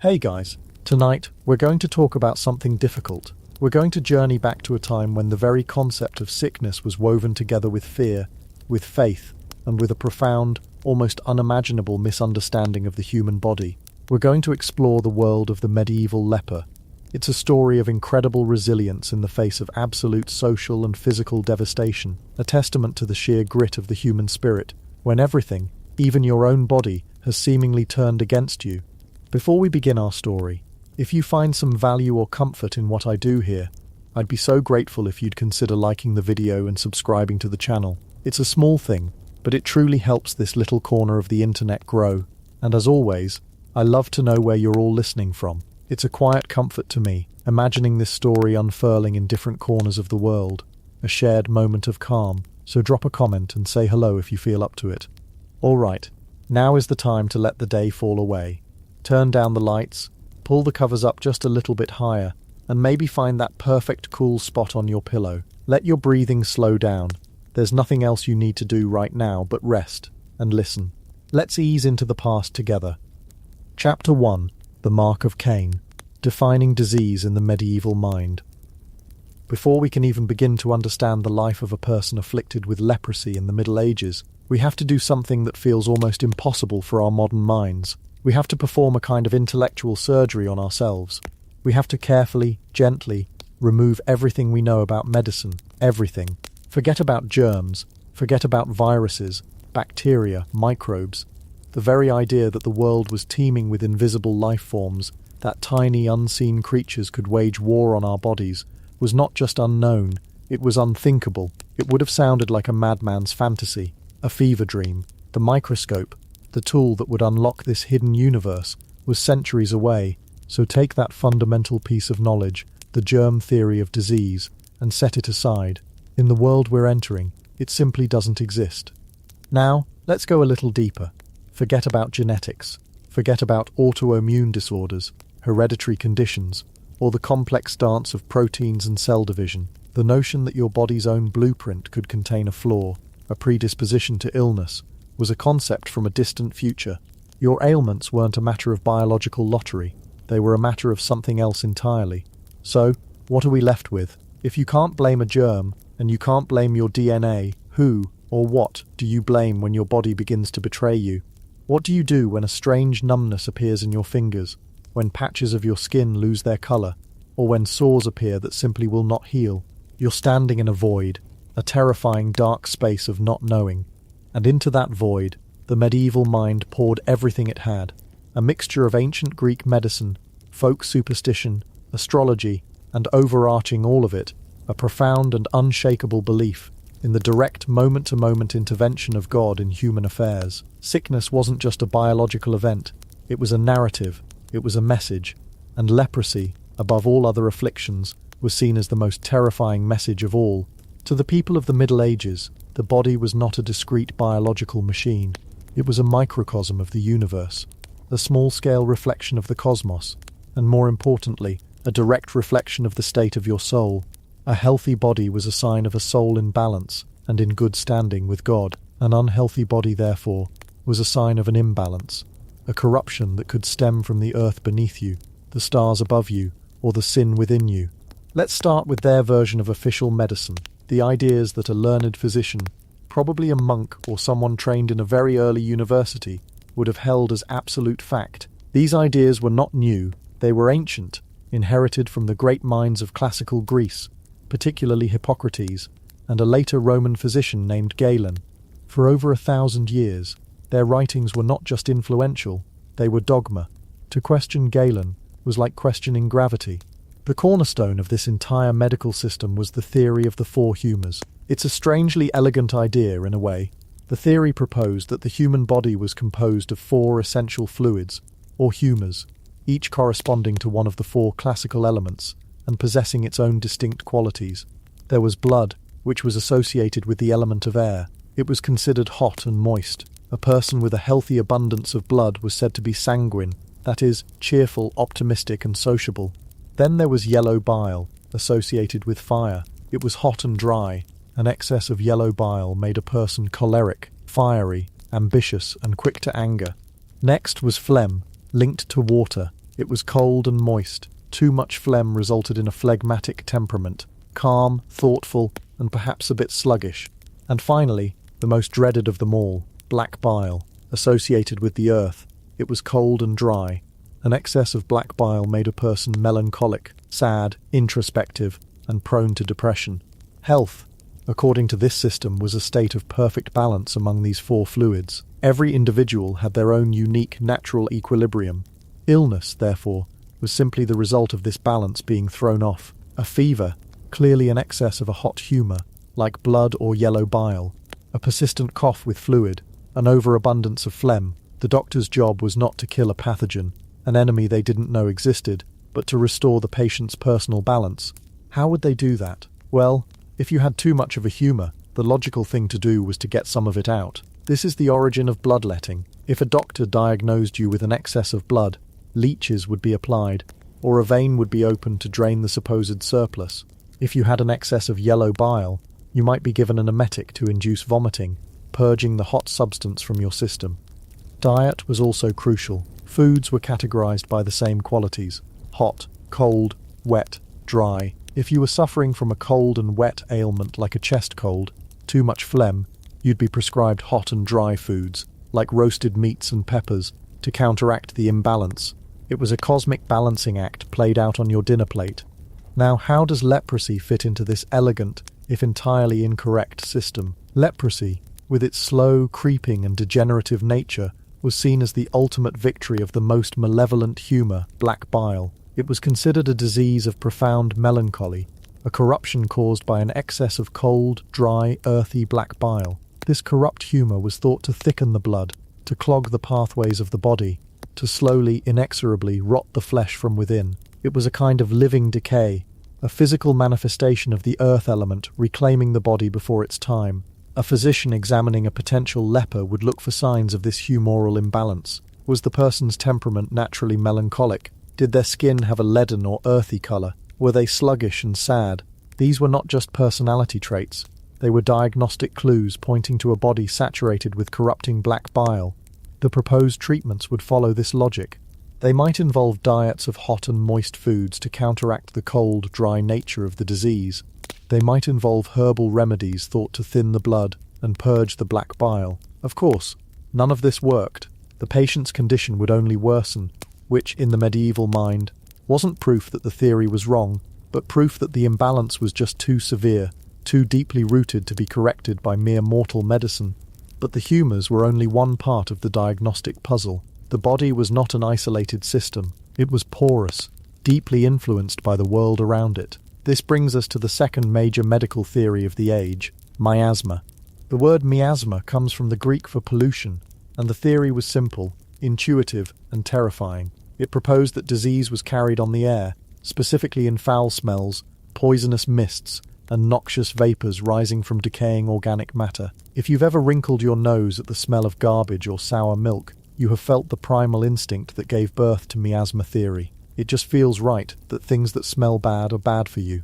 Hey guys, tonight we're going to talk about something difficult. We're going to journey back to a time when the very concept of sickness was woven together with fear, with faith, and with a profound, almost unimaginable misunderstanding of the human body. We're going to explore the world of the medieval leper. It's a story of incredible resilience in the face of absolute social and physical devastation, a testament to the sheer grit of the human spirit, when everything, even your own body, has seemingly turned against you. Before we begin our story, if you find some value or comfort in what I do here, I'd be so grateful if you'd consider liking the video and subscribing to the channel. It's a small thing, but it truly helps this little corner of the internet grow. And as always, I love to know where you're all listening from. It's a quiet comfort to me, imagining this story unfurling in different corners of the world, a shared moment of calm. So drop a comment and say hello if you feel up to it. Alright, now is the time to let the day fall away. Turn down the lights, pull the covers up just a little bit higher, and maybe find that perfect cool spot on your pillow. Let your breathing slow down. There's nothing else you need to do right now but rest and listen. Let's ease into the past together. Chapter 1. The Mark of Cain. Defining disease in the medieval mind. Before we can even begin to understand the life of a person afflicted with leprosy in the Middle Ages, we have to do something that feels almost impossible for our modern minds. We have to perform a kind of intellectual surgery on ourselves. We have to carefully, gently, remove everything we know about medicine, everything. Forget about germs, forget about viruses, bacteria, microbes. The very idea that the world was teeming with invisible life forms, that tiny, unseen creatures could wage war on our bodies, was not just unknown, it was unthinkable. It would have sounded like a madman's fantasy, a fever dream. The microscope, the tool that would unlock this hidden universe, was centuries away, so take that fundamental piece of knowledge, the germ theory of disease, and set it aside. In the world we're entering, it simply doesn't exist. Now, let's go a little deeper. Forget about genetics, forget about autoimmune disorders, hereditary conditions, or the complex dance of proteins and cell division. The notion that your body's own blueprint could contain a flaw, a predisposition to illness, was a concept from a distant future. Your ailments weren't a matter of biological lottery, they were a matter of something else entirely. So, what are we left with? If you can't blame a germ, and you can't blame your DNA, who, or what, do you blame when your body begins to betray you? What do you do when a strange numbness appears in your fingers, when patches of your skin lose their colour, or when sores appear that simply will not heal? You're standing in a void, a terrifying dark space of not knowing. And into that void, the medieval mind poured everything it had, a mixture of ancient Greek medicine, folk superstition, astrology, and overarching all of it, a profound and unshakable belief in the direct moment-to-moment intervention of God in human affairs. Sickness wasn't just a biological event, it was a narrative, it was a message, and leprosy, above all other afflictions, was seen as the most terrifying message of all. To the people of the Middle Ages, the body was not a discrete biological machine. It was a microcosm of the universe, a small-scale reflection of the cosmos, and more importantly, a direct reflection of the state of your soul. A healthy body was a sign of a soul in balance and in good standing with God. An unhealthy body, therefore, was a sign of an imbalance, a corruption that could stem from the earth beneath you, the stars above you, or the sin within you. Let's start with their version of official medicine. The ideas that a learned physician, probably a monk or someone trained in a very early university, would have held as absolute fact. These ideas were not new, they were ancient, inherited from the great minds of classical Greece, particularly Hippocrates, and a later Roman physician named Galen. For over 1,000 years, their writings were not just influential, they were dogma. To question Galen was like questioning gravity. The cornerstone of this entire medical system was the theory of the four humours. It's a strangely elegant idea in a way. The theory proposed that the human body was composed of four essential fluids, or humours, each corresponding to one of the four classical elements and possessing its own distinct qualities. There was blood, which was associated with the element of air. It was considered hot and moist. A person with a healthy abundance of blood was said to be sanguine, that is, cheerful, optimistic and sociable. Then there was yellow bile, associated with fire. It was hot and dry. An excess of yellow bile made a person choleric, fiery, ambitious, and quick to anger. Next was phlegm, linked to water. It was cold and moist. Too much phlegm resulted in a phlegmatic temperament, calm, thoughtful, and perhaps a bit sluggish. And finally, the most dreaded of them all, black bile, associated with the earth. It was cold and dry. An excess of black bile made a person melancholic, sad, introspective, and prone to depression. Health, according to this system, was a state of perfect balance among these four fluids. Every individual had their own unique natural equilibrium. Illness, therefore, was simply the result of this balance being thrown off. A fever, clearly an excess of a hot humour, like blood or yellow bile. A persistent cough with fluid, an overabundance of phlegm. The doctor's job was not to kill a pathogen, an enemy they didn't know existed, but to restore the patient's personal balance. How would they do that? Well, if you had too much of a humour, the logical thing to do was to get some of it out. This is the origin of bloodletting. If a doctor diagnosed you with an excess of blood, leeches would be applied, or a vein would be opened to drain the supposed surplus. If you had an excess of yellow bile, you might be given an emetic to induce vomiting, purging the hot substance from your system. Diet was also crucial. Foods were categorized by the same qualities: hot, cold, wet, dry. If you were suffering from a cold and wet ailment like a chest cold, too much phlegm, you'd be prescribed hot and dry foods, like roasted meats and peppers, to counteract the imbalance. It was a cosmic balancing act played out on your dinner plate. Now, how does leprosy fit into this elegant, if entirely incorrect, system? Leprosy, with its slow, creeping and degenerative nature, was seen as the ultimate victory of the most malevolent humour, black bile. It was considered a disease of profound melancholy, a corruption caused by an excess of cold, dry, earthy black bile. This corrupt humour was thought to thicken the blood, to clog the pathways of the body, to slowly, inexorably rot the flesh from within. It was a kind of living decay, a physical manifestation of the earth element reclaiming the body before its time. A physician examining a potential leper would look for signs of this humoral imbalance. Was the person's temperament naturally melancholic? Did their skin have a leaden or earthy colour? Were they sluggish and sad? These were not just personality traits. They were diagnostic clues pointing to a body saturated with corrupting black bile. The proposed treatments would follow this logic. They might involve diets of hot and moist foods to counteract the cold, dry nature of the disease. They might involve herbal remedies thought to thin the blood and purge the black bile. Of course, none of this worked. The patient's condition would only worsen, which, in the medieval mind, wasn't proof that the theory was wrong, but proof that the imbalance was just too severe, too deeply rooted to be corrected by mere mortal medicine. But the humours were only one part of the diagnostic puzzle. The body was not an isolated system. It was porous, deeply influenced by the world around it. This brings us to the second major medical theory of the age, miasma. The word miasma comes from the Greek for pollution, and the theory was simple, intuitive, and terrifying. It proposed that disease was carried on the air, specifically in foul smells, poisonous mists, and noxious vapours rising from decaying organic matter. If you've ever wrinkled your nose at the smell of garbage or sour milk, you have felt the primal instinct that gave birth to miasma theory. It just feels right that things that smell bad are bad for you.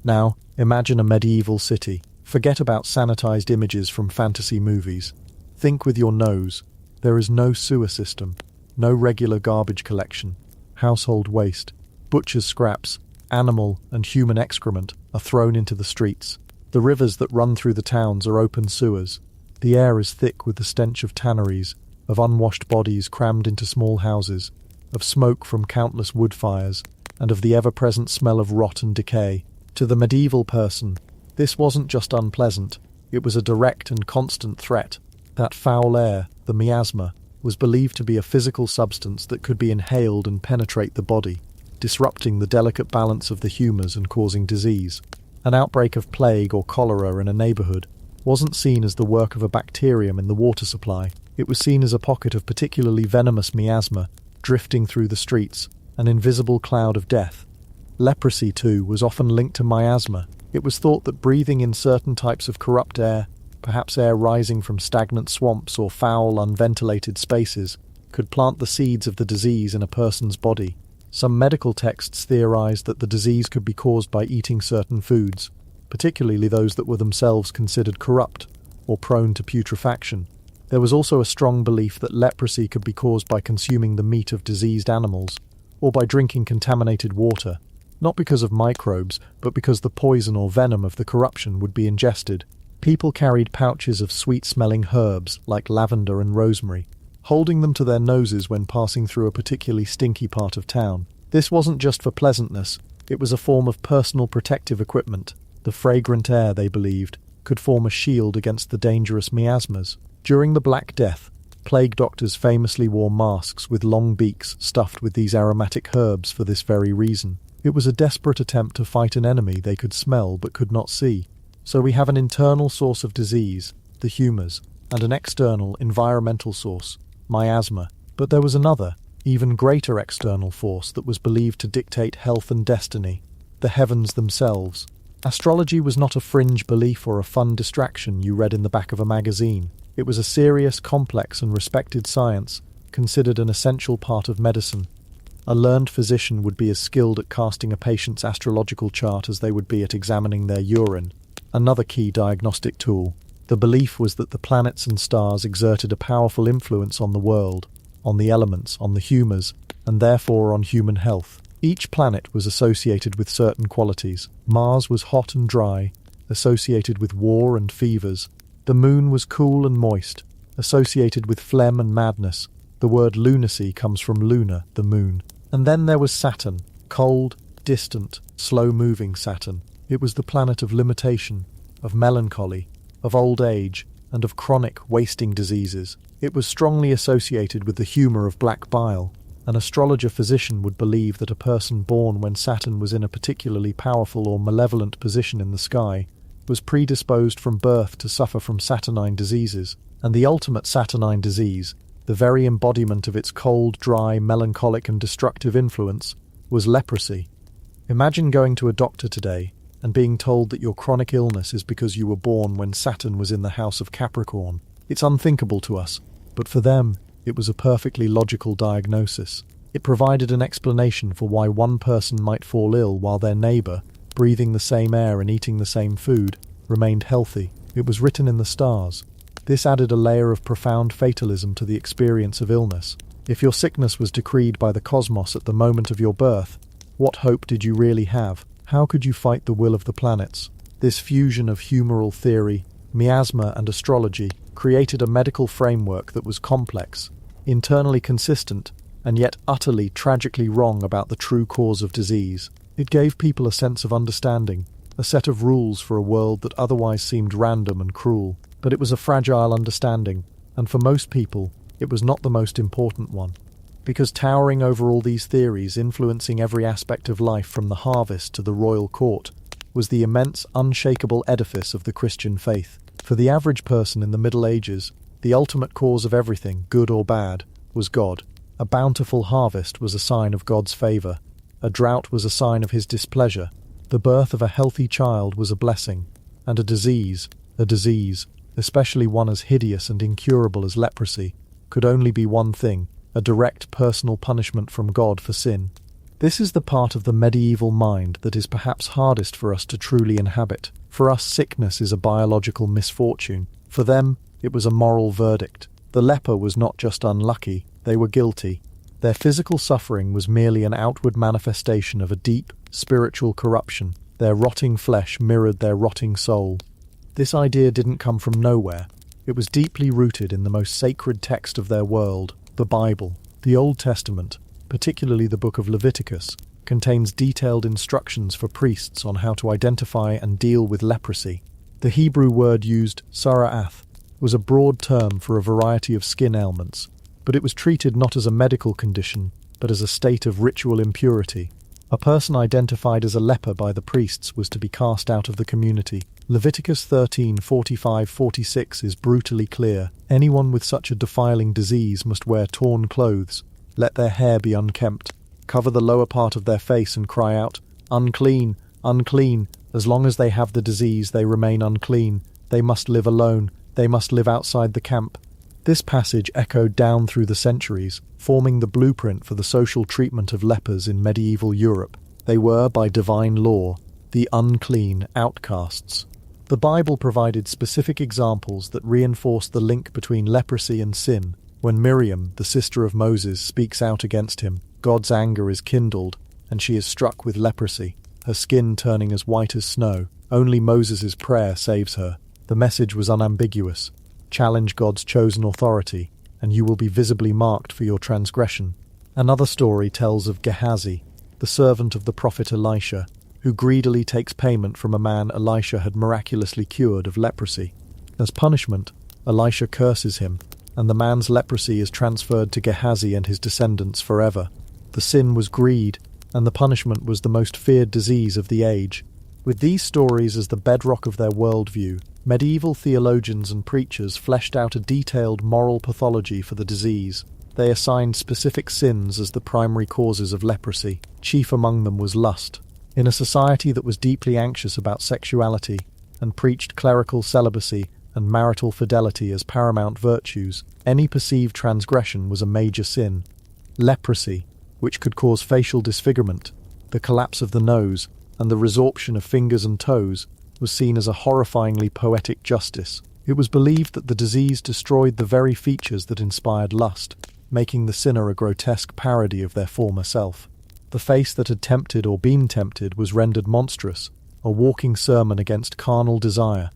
Now, imagine a medieval city. Forget about sanitized images from fantasy movies. Think with your nose. There is no sewer system, no regular garbage collection. Household waste, butcher's scraps, animal and human excrement are thrown into the streets. The rivers that run through the towns are open sewers. The air is thick with the stench of tanneries, of unwashed bodies crammed into small houses, of smoke from countless wood fires, and of the ever-present smell of rot and decay. To the medieval person, this wasn't just unpleasant, it was a direct and constant threat. That foul air, the miasma, was believed to be a physical substance that could be inhaled and penetrate the body, disrupting the delicate balance of the humours and causing disease. An outbreak of plague or cholera in a neighbourhood wasn't seen as the work of a bacterium in the water supply. It was seen as a pocket of particularly venomous miasma drifting through the streets, an invisible cloud of death. Leprosy, too, was often linked to miasma. It was thought that breathing in certain types of corrupt air, perhaps air rising from stagnant swamps or foul, unventilated spaces, could plant the seeds of the disease in a person's body. Some medical texts theorized that the disease could be caused by eating certain foods, particularly those that were themselves considered corrupt or prone to putrefaction. There was also a strong belief that leprosy could be caused by consuming the meat of diseased animals, or by drinking contaminated water, not because of microbes, but because the poison or venom of the corruption would be ingested. People carried pouches of sweet-smelling herbs like lavender and rosemary, holding them to their noses when passing through a particularly stinky part of town. This wasn't just for pleasantness, it was a form of personal protective equipment. The fragrant air, they believed, could form a shield against the dangerous miasmas. During the Black Death, plague doctors famously wore masks with long beaks stuffed with these aromatic herbs for this very reason. It was a desperate attempt to fight an enemy they could smell but could not see. So we have an internal source of disease, the humours, and an external, environmental source, miasma. But there was another, even greater external force that was believed to dictate health and destiny, the heavens themselves. Astrology was not a fringe belief or a fun distraction you read in the back of a magazine. It was a serious, complex and respected science, considered an essential part of medicine. A learned physician would be as skilled at casting a patient's astrological chart as they would be at examining their urine. Another key diagnostic tool. The belief was that the planets and stars exerted a powerful influence on the world, on the elements, on the humours, and therefore on human health. Each planet was associated with certain qualities. Mars was hot and dry, associated with war and fevers. The moon was cool and moist, associated with phlegm and madness. The word lunacy comes from luna, the moon. And then there was Saturn, cold, distant, slow-moving Saturn. It was the planet of limitation, of melancholy, of old age, and of chronic, wasting diseases. It was strongly associated with the humour of black bile. An astrologer-physician would believe that a person born when Saturn was in a particularly powerful or malevolent position in the sky was predisposed from birth to suffer from Saturnine diseases, and the ultimate Saturnine disease, the very embodiment of its cold, dry, melancholic and destructive influence, was leprosy. Imagine going to a doctor today and being told that your chronic illness is because you were born when Saturn was in the house of Capricorn. It's unthinkable to us, but for them, it was a perfectly logical diagnosis. It provided an explanation for why one person might fall ill while their neighbour, breathing the same air and eating the same food, remained healthy. It was written in the stars. This added a layer of profound fatalism to the experience of illness. If your sickness was decreed by the cosmos at the moment of your birth, what hope did you really have? How could you fight the will of the planets? This fusion of humoral theory, miasma and astrology created a medical framework that was complex, internally consistent, and yet utterly, tragically wrong about the true cause of disease. It gave people a sense of understanding, a set of rules for a world that otherwise seemed random and cruel. But it was a fragile understanding, and for most people, it was not the most important one. Because towering over all these theories, influencing every aspect of life from the harvest to the royal court, was the immense, unshakable edifice of the Christian faith. For the average person in the Middle Ages, the ultimate cause of everything, good or bad, was God. A bountiful harvest was a sign of God's favour. A drought was a sign of his displeasure. The birth of a healthy child was a blessing. And a disease, especially one as hideous and incurable as leprosy, could only be one thing: a direct personal punishment from God for sin. This is the part of the medieval mind that is perhaps hardest for us to truly inhabit. For us, sickness is a biological misfortune. For them, it was a moral verdict. The leper was not just unlucky, they were guilty. Their physical suffering was merely an outward manifestation of a deep, spiritual corruption. Their rotting flesh mirrored their rotting soul. This idea didn't come from nowhere. It was deeply rooted in the most sacred text of their world, the Bible. The Old Testament, particularly the book of Leviticus, contains detailed instructions for priests on how to identify and deal with leprosy. The Hebrew word used, sara'ath, was a broad term for a variety of skin ailments, but it was treated not as a medical condition, but as a state of ritual impurity. A person identified as a leper by the priests was to be cast out of the community. Leviticus 13:45-46 is brutally clear. Anyone with such a defiling disease must wear torn clothes, let their hair be unkempt, cover the lower part of their face and cry out, "Unclean, unclean." As long as they have the disease, they remain unclean. They must live alone. They must live outside the camp. This passage echoed down through the centuries, forming the blueprint for the social treatment of lepers in medieval Europe. They were, by divine law, the unclean outcasts. The Bible provided specific examples that reinforced the link between leprosy and sin. When Miriam, the sister of Moses, speaks out against him, God's anger is kindled, and she is struck with leprosy, her skin turning as white as snow. Only Moses' prayer saves her. The message was unambiguous. Challenge God's chosen authority, and you will be visibly marked for your transgression. Another story tells of Gehazi, the servant of the prophet Elisha, who greedily takes payment from a man Elisha had miraculously cured of leprosy. As punishment, Elisha curses him, and the man's leprosy is transferred to Gehazi and his descendants forever. The sin was greed, and the punishment was the most feared disease of the age. With these stories as the bedrock of their worldview, medieval theologians and preachers fleshed out a detailed moral pathology for the disease. They assigned specific sins as the primary causes of leprosy. Chief among them was lust. In a society that was deeply anxious about sexuality and preached clerical celibacy and marital fidelity as paramount virtues, any perceived transgression was a major sin. Leprosy, which could cause facial disfigurement, the collapse of the nose, and the resorption of fingers and toes, was seen as a horrifyingly poetic justice. It was believed that the disease destroyed the very features that inspired lust, making the sinner a grotesque parody of their former self. The face that had tempted or been tempted was rendered monstrous, a walking sermon against carnal desire.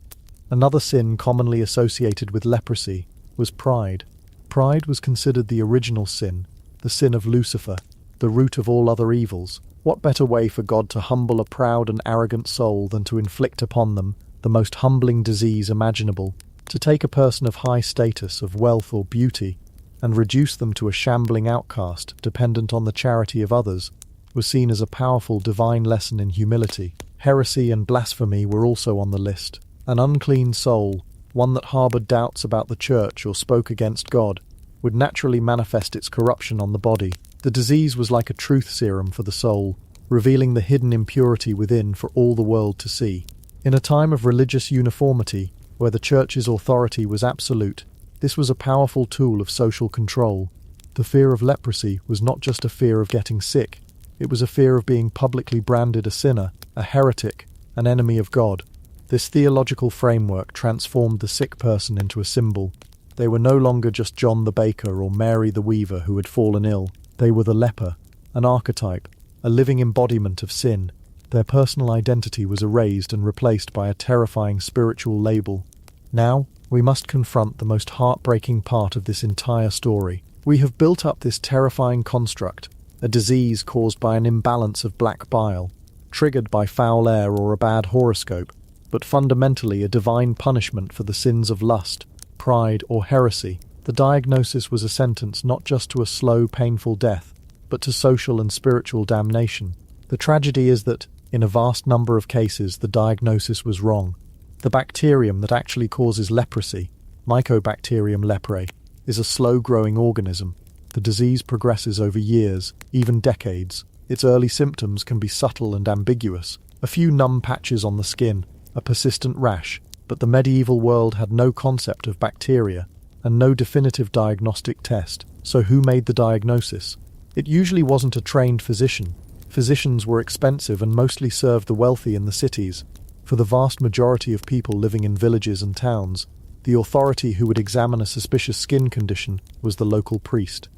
Another sin commonly associated with leprosy was pride. Pride was considered the original sin, the sin of Lucifer, the root of all other evils. What better way for God to humble a proud and arrogant soul than to inflict upon them the most humbling disease imaginable, to take a person of high status, of wealth or beauty, and reduce them to a shambling outcast dependent on the charity of others, was seen as a powerful divine lesson in humility. Heresy and blasphemy were also on the list. An unclean soul, one that harboured doubts about the church or spoke against God, would naturally manifest its corruption on the body. The disease was like a truth serum for the soul, revealing the hidden impurity within for all the world to see. In a time of religious uniformity, where the church's authority was absolute, this was a powerful tool of social control. The fear of leprosy was not just a fear of getting sick, it was a fear of being publicly branded a sinner, a heretic, an enemy of God. This theological framework transformed the sick person into a symbol. They were no longer just John the baker or Mary the weaver who had fallen ill. They were the leper, an archetype, a living embodiment of sin. Their personal identity was erased and replaced by a terrifying spiritual label. Now, we must confront the most heartbreaking part of this entire story. We have built up this terrifying construct, a disease caused by an imbalance of black bile, triggered by foul air or a bad horoscope, but fundamentally a divine punishment for the sins of lust, pride, or heresy. The diagnosis was a sentence not just to a slow, painful death, but to social and spiritual damnation. The tragedy is that, in a vast number of cases, the diagnosis was wrong. The bacterium that actually causes leprosy, Mycobacterium leprae, is a slow-growing organism. The disease progresses over years, even decades. Its early symptoms can be subtle and ambiguous. A few numb patches on the skin, a persistent rash, but the medieval world had no concept of bacteria and no definitive diagnostic test. So who made the diagnosis? It usually wasn't a trained physician. Physicians were expensive and mostly served the wealthy in the cities. For the vast majority of people living in villages and towns, the authority who would examine a suspicious skin condition was the local priest.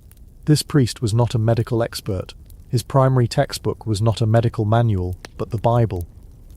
This priest was not a medical expert. His primary textbook was not a medical manual, but the Bible.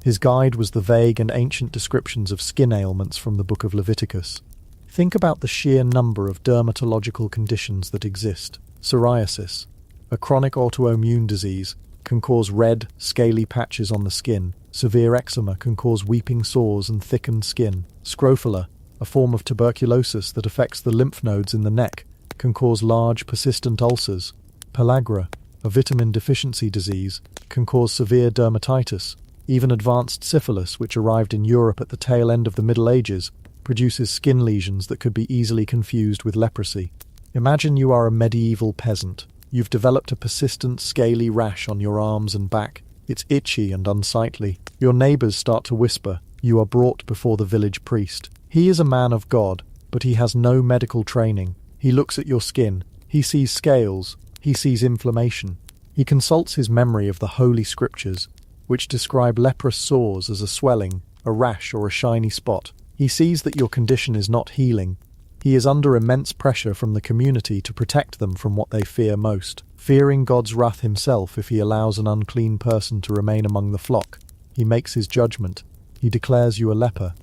His guide was the vague and ancient descriptions of skin ailments from the book of Leviticus. Think about the sheer number of dermatological conditions that exist. Psoriasis, a chronic autoimmune disease, can cause red, scaly patches on the skin. Severe eczema can cause weeping sores and thickened skin. Scrofula, a form of tuberculosis that affects the lymph nodes in the neck, can cause large, persistent ulcers. Pellagra, a vitamin deficiency disease, can cause severe dermatitis. Even advanced syphilis, which arrived in Europe at the tail end of the Middle Ages, produces skin lesions that could be easily confused with leprosy. Imagine you are a medieval peasant. You've developed a persistent, scaly rash on your arms and back. It's itchy and unsightly. Your neighbours start to whisper. You are brought before the village priest. He is a man of God, but he has no medical training. He looks at your skin. He sees scales. He sees inflammation. He consults his memory of the Holy Scriptures, which describe leprous sores as a swelling, a rash, or a shiny spot. He sees that your condition is not healing. He is under immense pressure from the community to protect them from what they fear most. Fearing God's wrath himself if he allows an unclean person to remain among the flock, he makes his judgment. He declares you a leper.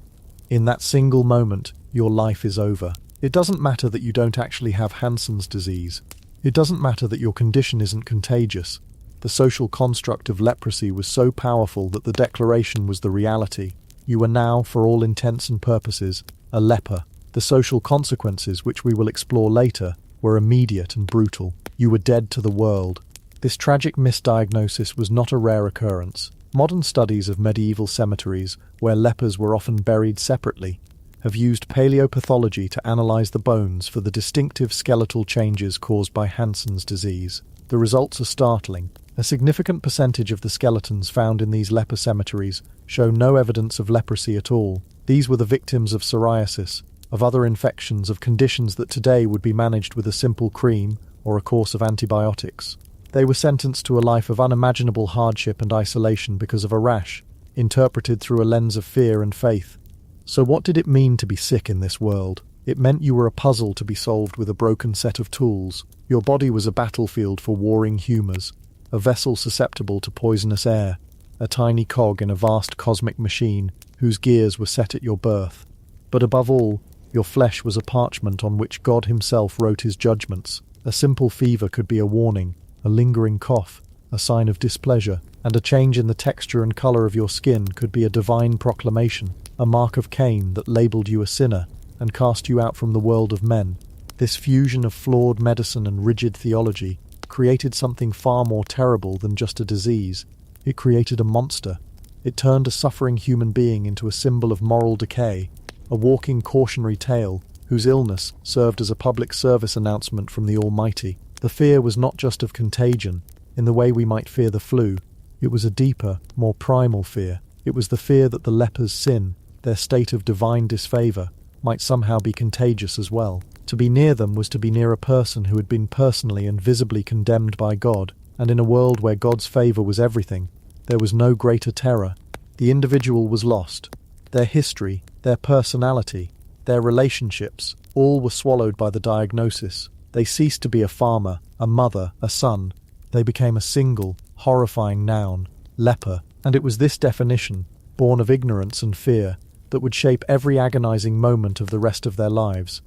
In that single moment, your life is over. It doesn't matter that you don't actually have Hansen's disease. It doesn't matter that your condition isn't contagious. The social construct of leprosy was so powerful that the declaration was the reality. You are now, for all intents and purposes, a leper. The social consequences, which we will explore later, were immediate and brutal. You were dead to the world. This tragic misdiagnosis was not a rare occurrence. Modern studies of medieval cemeteries, where lepers were often buried separately, have used paleopathology to analyze the bones for the distinctive skeletal changes caused by Hansen's disease. The results are startling. A significant percentage of the skeletons found in these leper cemeteries show no evidence of leprosy at all. These were the victims of psoriasis, of other infections, of conditions that today would be managed with a simple cream or a course of antibiotics. They were sentenced to a life of unimaginable hardship and isolation because of a rash, interpreted through a lens of fear and faith. So what did it mean to be sick in this world? It meant you were a puzzle to be solved with a broken set of tools. Your body was a battlefield for warring humours, a vessel susceptible to poisonous air, a tiny cog in a vast cosmic machine whose gears were set at your birth. But above all, your flesh was a parchment on which God himself wrote his judgments. A simple fever could be a warning, a lingering cough, a sign of displeasure, and a change in the texture and colour of your skin could be a divine proclamation, a mark of Cain that labelled you a sinner and cast you out from the world of men. This fusion of flawed medicine and rigid theology created something far more terrible than just a disease. It created a monster. It turned a suffering human being into a symbol of moral decay, a walking cautionary tale whose illness served as a public service announcement from the Almighty. The fear was not just of contagion, in the way we might fear the flu. It was a deeper, more primal fear. It was the fear that the leper's sin, their state of divine disfavour, might somehow be contagious as well. To be near them was to be near a person who had been personally and visibly condemned by God, and in a world where God's favour was everything, there was no greater terror. The individual was lost. Their history, their personality, their relationships, all were swallowed by the diagnosis. They ceased to be a farmer, a mother, a son. They became a single, horrifying noun, leper, and it was this definition, born of ignorance and fear, that would shape every agonizing moment of the rest of their lives.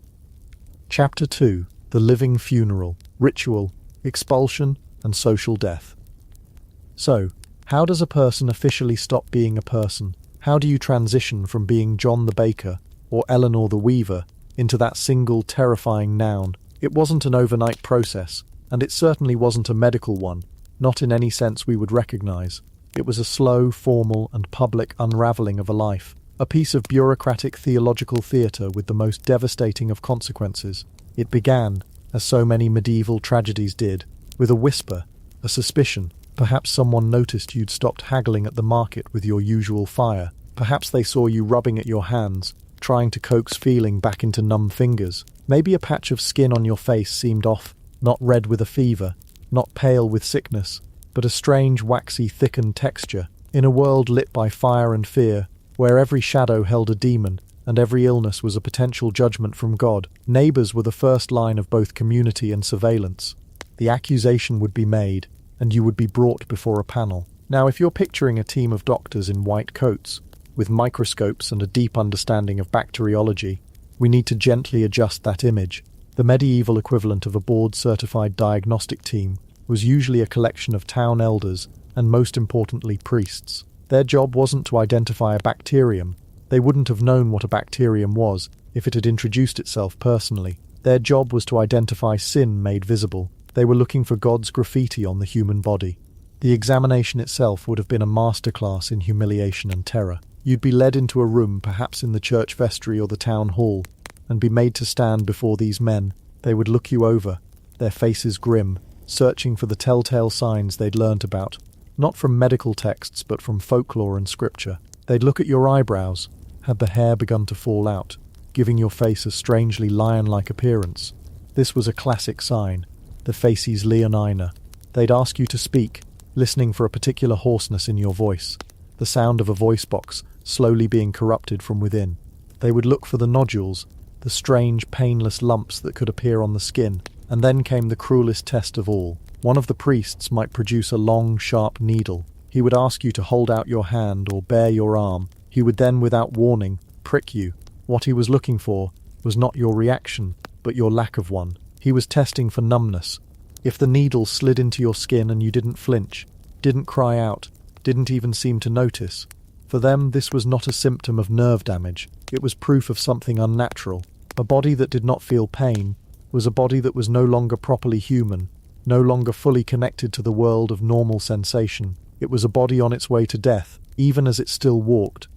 Chapter 2: The Living Funeral, Ritual, Expulsion, and Social Death. So, how does a person officially stop being a person? How do you transition from being John the Baker or Eleanor the Weaver into that single terrifying noun? It wasn't an overnight process, and it certainly wasn't a medical one, not in any sense we would recognize. It was a slow, formal, and public unraveling of a life, a piece of bureaucratic theological theatre with the most devastating of consequences. It began, as so many medieval tragedies did, with a whisper, a suspicion. Perhaps someone noticed you'd stopped haggling at the market with your usual fire. Perhaps they saw you rubbing at your hands, trying to coax feeling back into numb fingers. Maybe a patch of skin on your face seemed off, not red with a fever, not pale with sickness, but a strange, waxy, thickened texture. In a world lit by fire and fear, where every shadow held a demon, and every illness was a potential judgment from God, neighbours were the first line of both community and surveillance. The accusation would be made, and you would be brought before a panel. Now, if you're picturing a team of doctors in white coats, with microscopes and a deep understanding of bacteriology, we need to gently adjust that image. The medieval equivalent of a board-certified diagnostic team was usually a collection of town elders and, most importantly, priests. Their job wasn't to identify a bacterium. They wouldn't have known what a bacterium was if it had introduced itself personally. Their job was to identify sin made visible. They were looking for God's graffiti on the human body. The examination itself would have been a masterclass in humiliation and terror. You'd be led into a room, perhaps in the church vestry or the town hall, and be made to stand before these men. They would look you over, their faces grim, searching for the telltale signs they'd learnt about, not from medical texts but from folklore and scripture. They'd look at your eyebrows. Had the hair begun to fall out, giving your face a strangely lion-like appearance? This was a classic sign, the facies leonina. They'd ask you to speak, listening for a particular hoarseness in your voice, the sound of a voice box slowly being corrupted from within. They would look for the nodules, the strange, painless lumps that could appear on the skin, and then came the cruelest test of all. One of the priests might produce a long, sharp needle. He would ask you to hold out your hand or bare your arm. He would then, without warning, prick you. What he was looking for was not your reaction, but your lack of one. He was testing for numbness. If the needle slid into your skin and you didn't flinch, didn't cry out, didn't even seem to notice, for them this was not a symptom of nerve damage. It was proof of something unnatural. A body that did not feel pain was a body that was no longer properly human, no longer fully connected to the world of normal sensation. It was a body on its way to death, even as it still walked.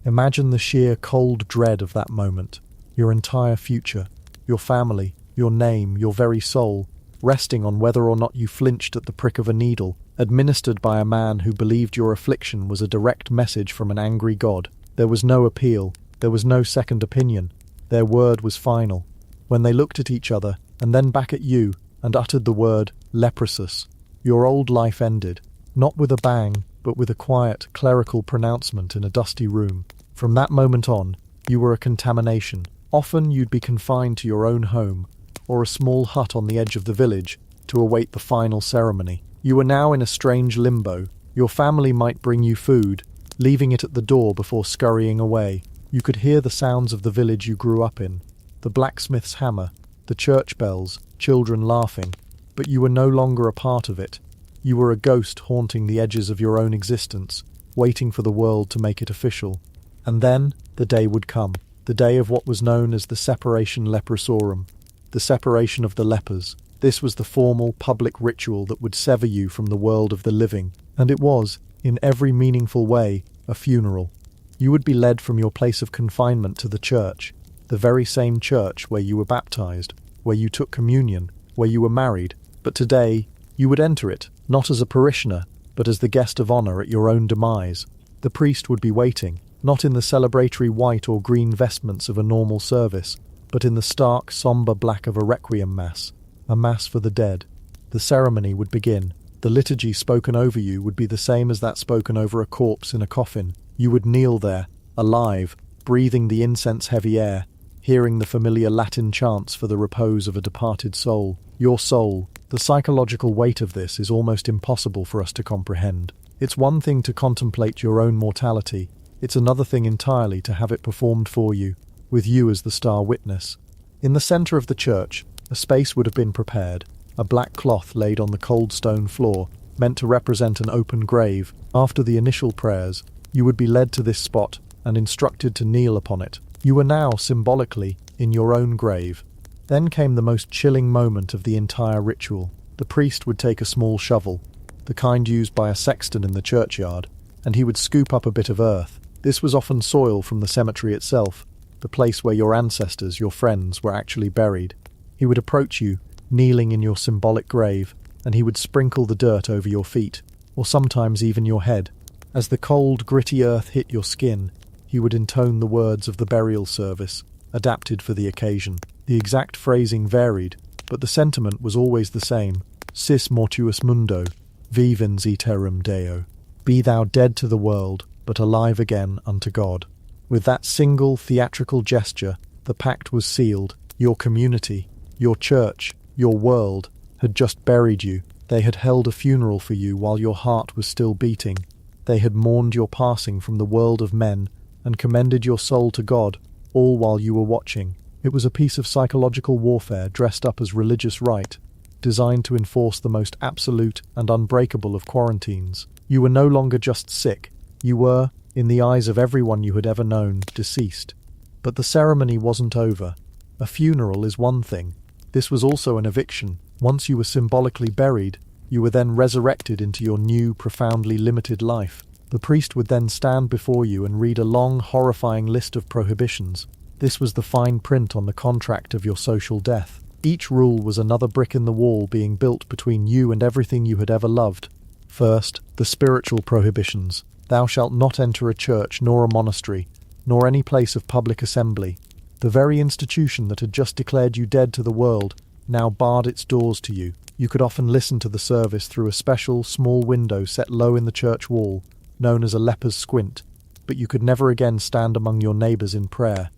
Imagine the sheer cold dread of that moment. Your entire future, your family, your name, your very soul, resting on whether or not you flinched at the prick of a needle, administered by a man who believed your affliction was a direct message from an angry God. There was no appeal, there was no second opinion. Their word was final. When they looked at each other, and then back at you, and uttered the word leprosus, your old life ended, not with a bang, but with a quiet, clerical pronouncement in a dusty room. From that moment on, you were a contamination. Often you'd be confined to your own home, or a small hut on the edge of the village, to await the final ceremony. You were now in a strange limbo. Your family might bring you food, leaving it at the door before scurrying away. You could hear the sounds of the village you grew up in, the blacksmith's hammer, the church bells, children laughing, but you were no longer a part of it. You were a ghost haunting the edges of your own existence, waiting for the world to make it official. And then the day would come, the day of what was known as the separation leprosorum, the separation of the lepers. This was the formal, public ritual that would sever you from the world of the living, and it was, in every meaningful way, a funeral. You would be led from your place of confinement to the church, the very same church where you were baptized, where you took communion, where you were married, but today you would enter it, not as a parishioner, but as the guest of honor at your own demise. The priest would be waiting, not in the celebratory white or green vestments of a normal service, but in the stark, somber black of a requiem mass, a mass for the dead. The ceremony would begin. The liturgy spoken over you would be the same as that spoken over a corpse in a coffin. You would kneel there, alive, breathing the incense-heavy air, hearing the familiar Latin chants for the repose of a departed soul. Your soul. The psychological weight of this is almost impossible for us to comprehend. It's one thing to contemplate your own mortality. It's another thing entirely to have it performed for you, with you as the star witness. In the centre of the church, a space would have been prepared, a black cloth laid on the cold stone floor, meant to represent an open grave. After the initial prayers, you would be led to this spot and instructed to kneel upon it. You were now, symbolically, in your own grave. Then came the most chilling moment of the entire ritual. The priest would take a small shovel, the kind used by a sexton in the churchyard, and he would scoop up a bit of earth. This was often soil from the cemetery itself, the place where your ancestors, your friends, were actually buried. He would approach you, kneeling in your symbolic grave, and he would sprinkle the dirt over your feet, or sometimes even your head. As the cold, gritty earth hit your skin, he would intone the words of the burial service, adapted for the occasion. The exact phrasing varied, but the sentiment was always the same. Sis mortuus mundo, vivens iterum Deo. Be thou dead to the world, but alive again unto God. With that single theatrical gesture, the pact was sealed. Your community, your church, your world had just buried you. They had held a funeral for you while your heart was still beating. They had mourned your passing from the world of men and commended your soul to God, all while you were watching. It was a piece of psychological warfare dressed up as religious rite, designed to enforce the most absolute and unbreakable of quarantines. You were no longer just sick. You were, in the eyes of everyone you had ever known, deceased. But the ceremony wasn't over. A funeral is one thing. This was also an eviction. Once you were symbolically buried, you were then resurrected into your new, profoundly limited life. The priest would then stand before you and read a long, horrifying list of prohibitions. This was the fine print on the contract of your social death. Each rule was another brick in the wall being built between you and everything you had ever loved. First, the spiritual prohibitions. Thou shalt not enter a church, nor a monastery, nor any place of public assembly. The very institution that had just declared you dead to the world now barred its doors to you. You could often listen to the service through a special, small window set low in the church wall, known as a leper's squint, but you could never again stand among your neighbours in prayer.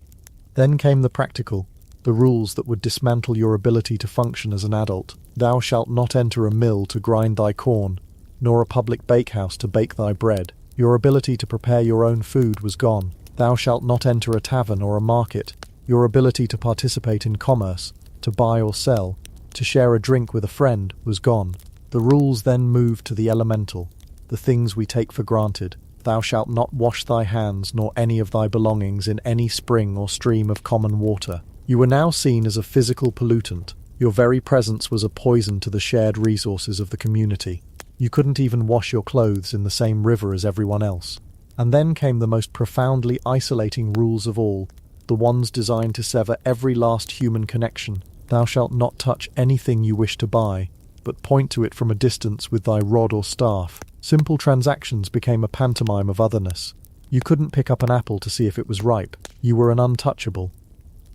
Then came the practical. the rules that would dismantle your ability to function as an adult. Thou shalt not enter a mill to grind thy corn, nor a public bakehouse to bake thy bread. Your ability to prepare your own food was gone. Thou shalt not enter a tavern or a market. Your ability to participate in commerce, to buy or sell, to share a drink with a friend was gone. The rules then moved to the elemental, the things we take for granted. Thou shalt not wash thy hands nor any of thy belongings in any spring or stream of common water. You were now seen as a physical pollutant. Your very presence was a poison to the shared resources of the community. You couldn't even wash your clothes in the same river as everyone else. And then came the most profoundly isolating rules of all, the ones designed to sever every last human connection. Thou shalt not touch anything you wish to buy, but point to it from a distance with thy rod or staff. Simple transactions became a pantomime of otherness. You couldn't pick up an apple to see if it was ripe. You were an untouchable.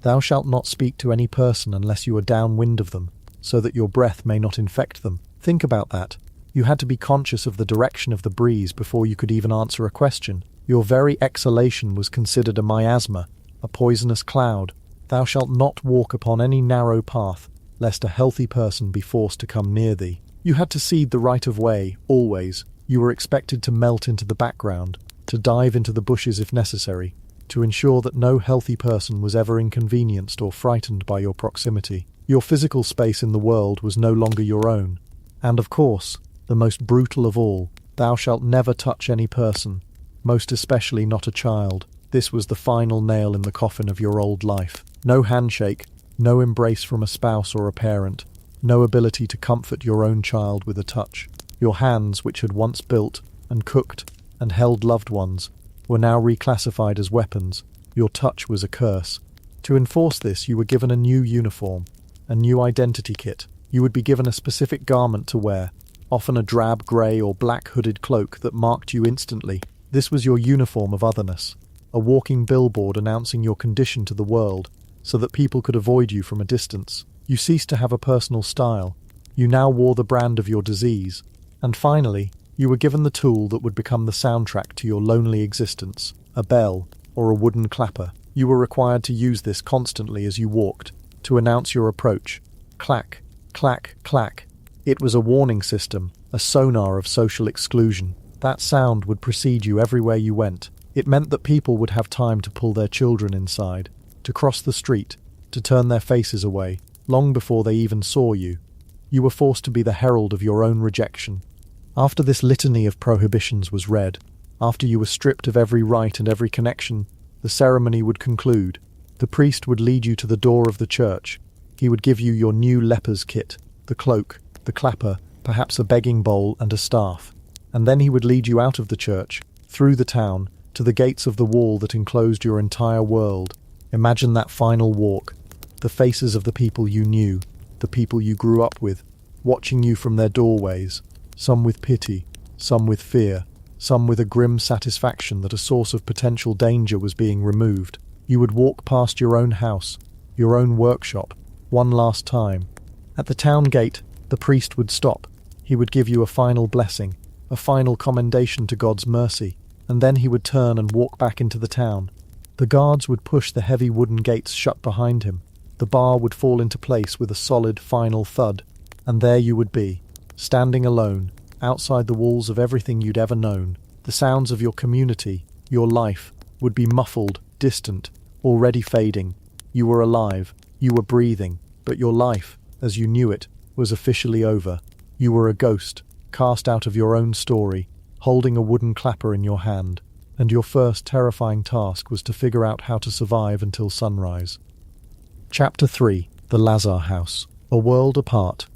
Thou shalt not speak to any person unless you are downwind of them, so that your breath may not infect them. Think about that. You had to be conscious of the direction of the breeze before you could even answer a question. Your very exhalation was considered a miasma, a poisonous cloud. Thou shalt not walk upon any narrow path, lest a healthy person be forced to come near thee. You had to cede the right of way, always. You were expected to melt into the background, to dive into the bushes if necessary, to ensure that no healthy person was ever inconvenienced or frightened by your proximity. Your physical space in the world was no longer your own. And of course, the most brutal of all, thou shalt never touch any person, most especially not a child. This was the final nail in the coffin of your old life. No handshake, no embrace from a spouse or a parent, no ability to comfort your own child with a touch. Your hands, which had once built and cooked and held loved ones, were now reclassified as weapons. Your touch was a curse. To enforce this, you were given a new uniform, a new identity kit. You would be given a specific garment to wear, often a drab grey or black hooded cloak that marked you instantly. This was your uniform of otherness, a walking billboard announcing your condition to the world, so that people could avoid you from a distance. You ceased to have a personal style. You now wore the brand of your disease. And finally, you were given the tool that would become the soundtrack to your lonely existence, a bell or a wooden clapper. You were required to use this constantly as you walked, to announce your approach. Clack, clack, clack. It was a warning system, a sonar of social exclusion. That sound would precede you everywhere you went. It meant that people would have time to pull their children inside, to cross the street, to turn their faces away, long before they even saw you. You were forced to be the herald of your own rejection. After this litany of prohibitions was read, after you were stripped of every right and every connection, the ceremony would conclude. The priest would lead you to the door of the church. He would give you your new leper's kit, the cloak, the clapper, perhaps a begging bowl and a staff. And then he would lead you out of the church, through the town, to the gates of the wall that enclosed your entire world. Imagine that final walk, the faces of the people you knew, the people you grew up with, watching you from their doorways, some with pity, some with fear, some with a grim satisfaction that a source of potential danger was being removed. You would walk past your own house, your own workshop, one last time. At the town gate, the priest would stop. He would give you a final blessing, a final commendation to God's mercy, and then he would turn and walk back into the town. The guards would push the heavy wooden gates shut behind him. The bar would fall into place with a solid final thud, and there you would be, standing alone, outside the walls of everything you'd ever known. The sounds of your community, your life, would be muffled, distant, already fading. You were alive, you were breathing, but your life, as you knew it, was officially over. You were a ghost, cast out of your own story, holding a wooden clapper in your hand, and your first terrifying task was to figure out how to survive until sunrise. Chapter 3. The Lazar House. A world apart.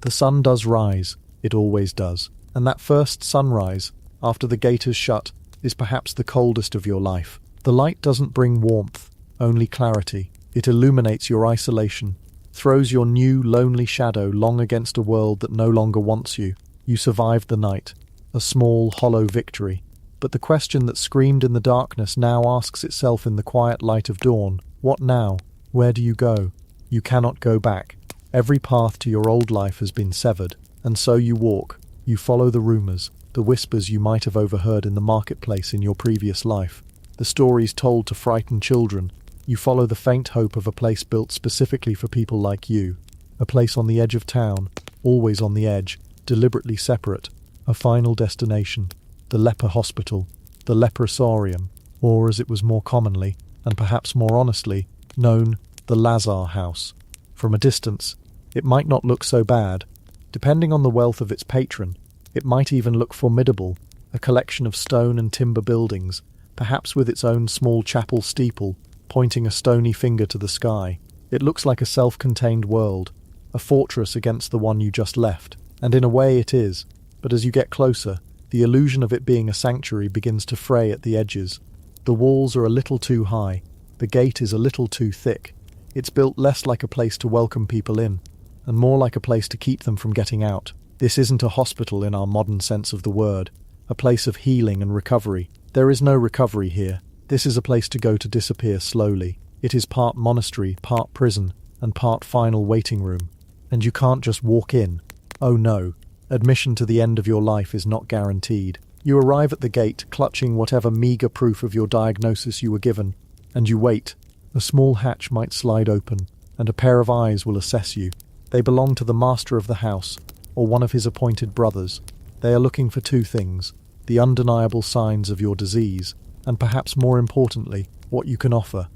The sun does rise, it always does, and that first sunrise, after the gate is shut, is perhaps the coldest of your life. The light doesn't bring warmth, only clarity. It illuminates your isolation, throws your new, lonely shadow long against a world that no longer wants you. You survived the night, a small, hollow victory. But the question that screamed in the darkness now asks itself in the quiet light of dawn. What now? Where do you go? You cannot go back. Every path to your old life has been severed, and so you walk. You follow the rumours, the whispers you might have overheard in the marketplace in your previous life, the stories told to frighten children, You follow the faint hope of a place built specifically for people like you. A place on the edge of town, always on the edge, deliberately separate. A final destination. The Leper Hospital. The Leprosarium. Or, as it was more commonly, and perhaps more honestly, known, the Lazar House. From a distance, it might not look so bad. Depending on the wealth of its patron, it might even look formidable, a collection of stone and timber buildings, perhaps with its own small chapel steeple, pointing a stony finger to the sky. It looks like a self-contained world, a fortress against the one you just left, and in a way it is, but as you get closer, the illusion of it being a sanctuary begins to fray at the edges. The walls are a little too high, the gate is a little too thick. It's built less like a place to welcome people in, and more like a place to keep them from getting out. This isn't a hospital in our modern sense of the word, a place of healing and recovery. There is no recovery here. This is a place to go to disappear slowly. It is part monastery, part prison, and part final waiting room. And you can't just walk in. Oh no, admission to the end of your life is not guaranteed. You arrive at the gate, clutching whatever meagre proof of your diagnosis you were given, and you wait. A small hatch might slide open, and a pair of eyes will assess you. They belong to the master of the house, or one of his appointed brothers. They are looking for two things: the undeniable signs of your disease, and perhaps more importantly, what you can offer.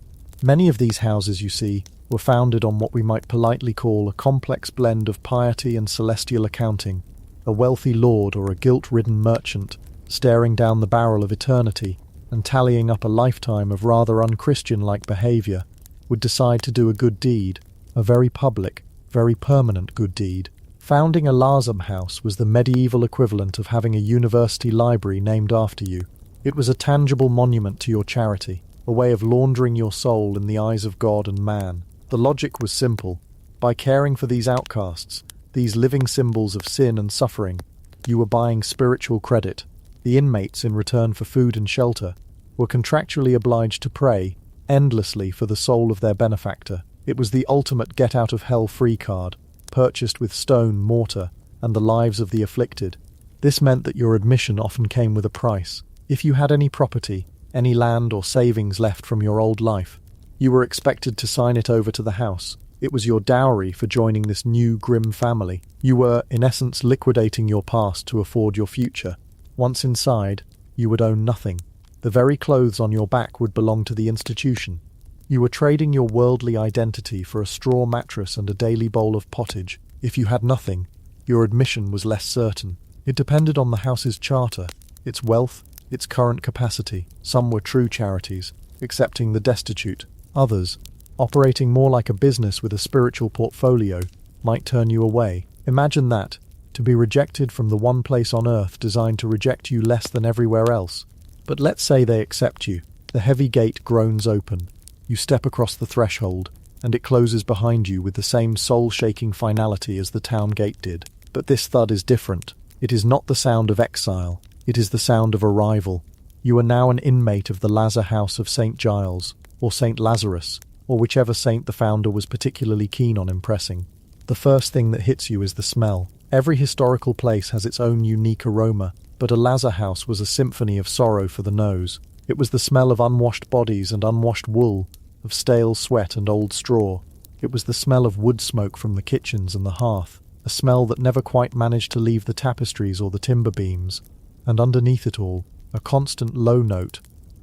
Many of these houses, you see, were founded on what we might politely call a complex blend of piety and celestial accounting. A wealthy lord or a guilt-ridden merchant, staring down the barrel of eternity and tallying up a lifetime of rather unchristian-like behaviour, would decide to do a good deed, a very public, very permanent good deed. Founding a Lazar house was the medieval equivalent of having a university library named after you. It was a tangible monument to your charity, a way of laundering your soul in the eyes of God and man. The logic was simple. By caring for these outcasts, these living symbols of sin and suffering, you were buying spiritual credit. The inmates, in return for food and shelter, were contractually obliged to pray endlessly for the soul of their benefactor. It was the ultimate get-out-of-hell free card, purchased with stone, mortar, and the lives of the afflicted. This meant that your admission often came with a price. If you had any property, any land or savings left from your old life, you were expected to sign it over to the house. It was your dowry for joining this new grim family. You were, in essence, liquidating your past to afford your future. Once inside, you would own nothing. The very clothes on your back would belong to the institution. You were trading your worldly identity for a straw mattress and a daily bowl of pottage. If you had nothing, your admission was less certain. It depended on the house's charter, its wealth, its current capacity. Some were true charities, accepting the destitute. Others, operating more like a business with a spiritual portfolio, might turn you away. Imagine that, to be rejected from the one place on earth designed to reject you less than everywhere else. But let's say they accept you. The heavy gate groans open. You step across the threshold, and it closes behind you with the same soul-shaking finality as the town gate did. But this thud is different. It is not the sound of exile. It is the sound of arrival. You are now an inmate of the Lazar House of St. Giles, or St. Lazarus, or whichever saint the founder was particularly keen on impressing. The first thing that hits you is the smell. Every historical place has its own unique aroma, but a Lazar house was a symphony of sorrow for the nose. It was the smell of unwashed bodies and unwashed wool, of stale sweat and old straw. It was the smell of wood smoke from the kitchens and the hearth, a smell that never quite managed to leave the tapestries or the timber beams. And underneath it all, a constant low note,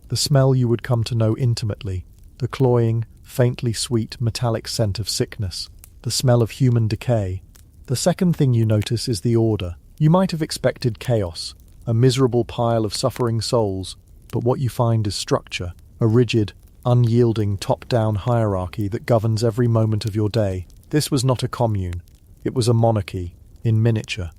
the smell you would come to know intimately, the cloying, faintly sweet, metallic scent of sickness, the smell of human decay. The second thing you notice is the order. You might have expected chaos, a miserable pile of suffering souls, but what you find is structure, a rigid, unyielding top-down hierarchy that governs every moment of your day. This was not a commune. It was a monarchy, in miniature.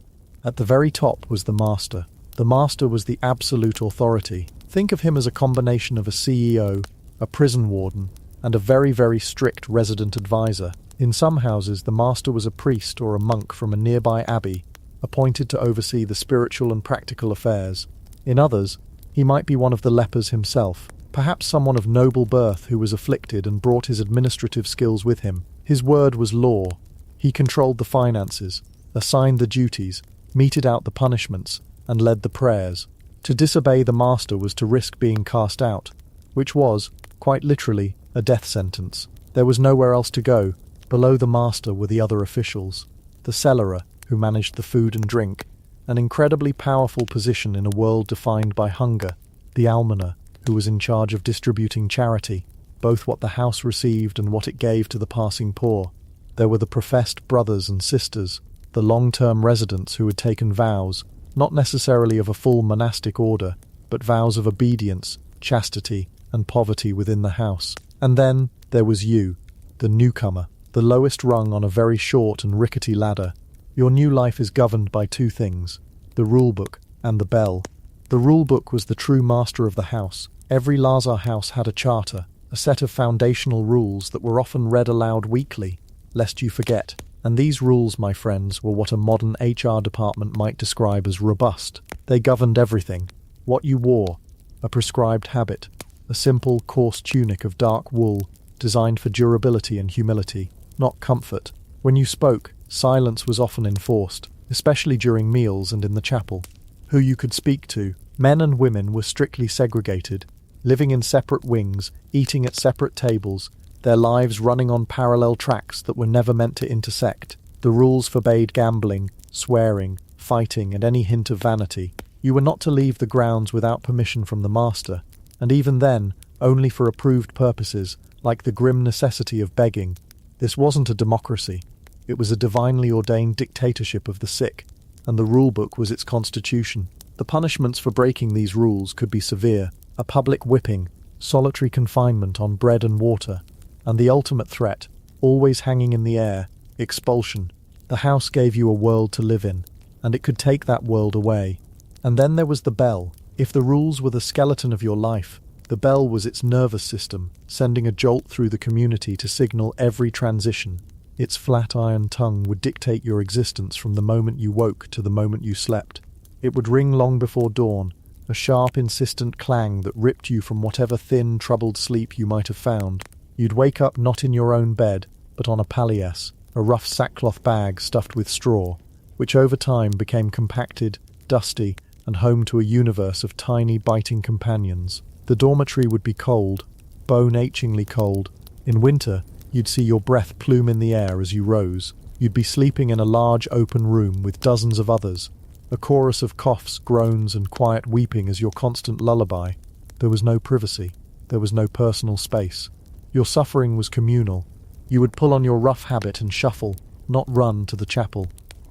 At the very top was the master. The master was the absolute authority. Think of him as a combination of a CEO, a prison warden, and a very, very strict resident advisor. In some houses, the master was a priest or a monk from a nearby abbey, appointed to oversee the spiritual and practical affairs. In others, he might be one of the lepers himself, perhaps someone of noble birth who was afflicted and brought his administrative skills with him. His word was law. He controlled the finances, assigned the duties, meted out the punishments, and led the prayers. To disobey the master was to risk being cast out, which was, quite literally, a death sentence. There was nowhere else to go. Below the master were the other officials. The cellarer, who managed the food and drink, an incredibly powerful position in a world defined by hunger. The almoner, who was in charge of distributing charity, both what the house received and what it gave to the passing poor. There were the professed brothers and sisters, the long-term residents who had taken vows, not necessarily of a full monastic order, but vows of obedience, chastity, and poverty within the house. And then there was you, the newcomer, the lowest rung on a very short and rickety ladder. Your new life is governed by two things, the rulebook and the bell. The rulebook was the true master of the house. Every Lazar house had a charter, a set of foundational rules that were often read aloud weekly, lest you forget. And these rules, my friends, were what a modern HR department might describe as robust. They governed everything. What you wore, a prescribed habit, a simple, coarse tunic of dark wool, designed for durability and humility, not comfort. When you spoke, silence was often enforced, especially during meals and in the chapel. Who you could speak to, men and women, were strictly segregated, living in separate wings, eating at separate tables, their lives running on parallel tracks that were never meant to intersect. The rules forbade gambling, swearing, fighting, and any hint of vanity. You were not to leave the grounds without permission from the master, and even then, only for approved purposes, like the grim necessity of begging. This wasn't a democracy. It was a divinely ordained dictatorship of the sick, and the rulebook was its constitution. The punishments for breaking these rules could be severe: a public whipping, solitary confinement on bread and water, and the ultimate threat, always hanging in the air, expulsion. The house gave you a world to live in, and it could take that world away. And then there was the bell. If the rules were the skeleton of your life, the bell was its nervous system, sending a jolt through the community to signal every transition. Its flat iron tongue would dictate your existence from the moment you woke to the moment you slept. It would ring long before dawn, a sharp, insistent clang that ripped you from whatever thin, troubled sleep you might have found. You'd wake up not in your own bed, but on a palliasse, a rough sackcloth bag stuffed with straw, which over time became compacted, dusty, and home to a universe of tiny, biting companions. The dormitory would be cold, bone-achingly cold. In winter, you'd see your breath plume in the air as you rose. You'd be sleeping in a large open room with dozens of others, a chorus of coughs, groans, and quiet weeping as your constant lullaby. There was no privacy. There was no personal space. Your suffering was communal. You would pull on your rough habit and shuffle, not run, to the chapel.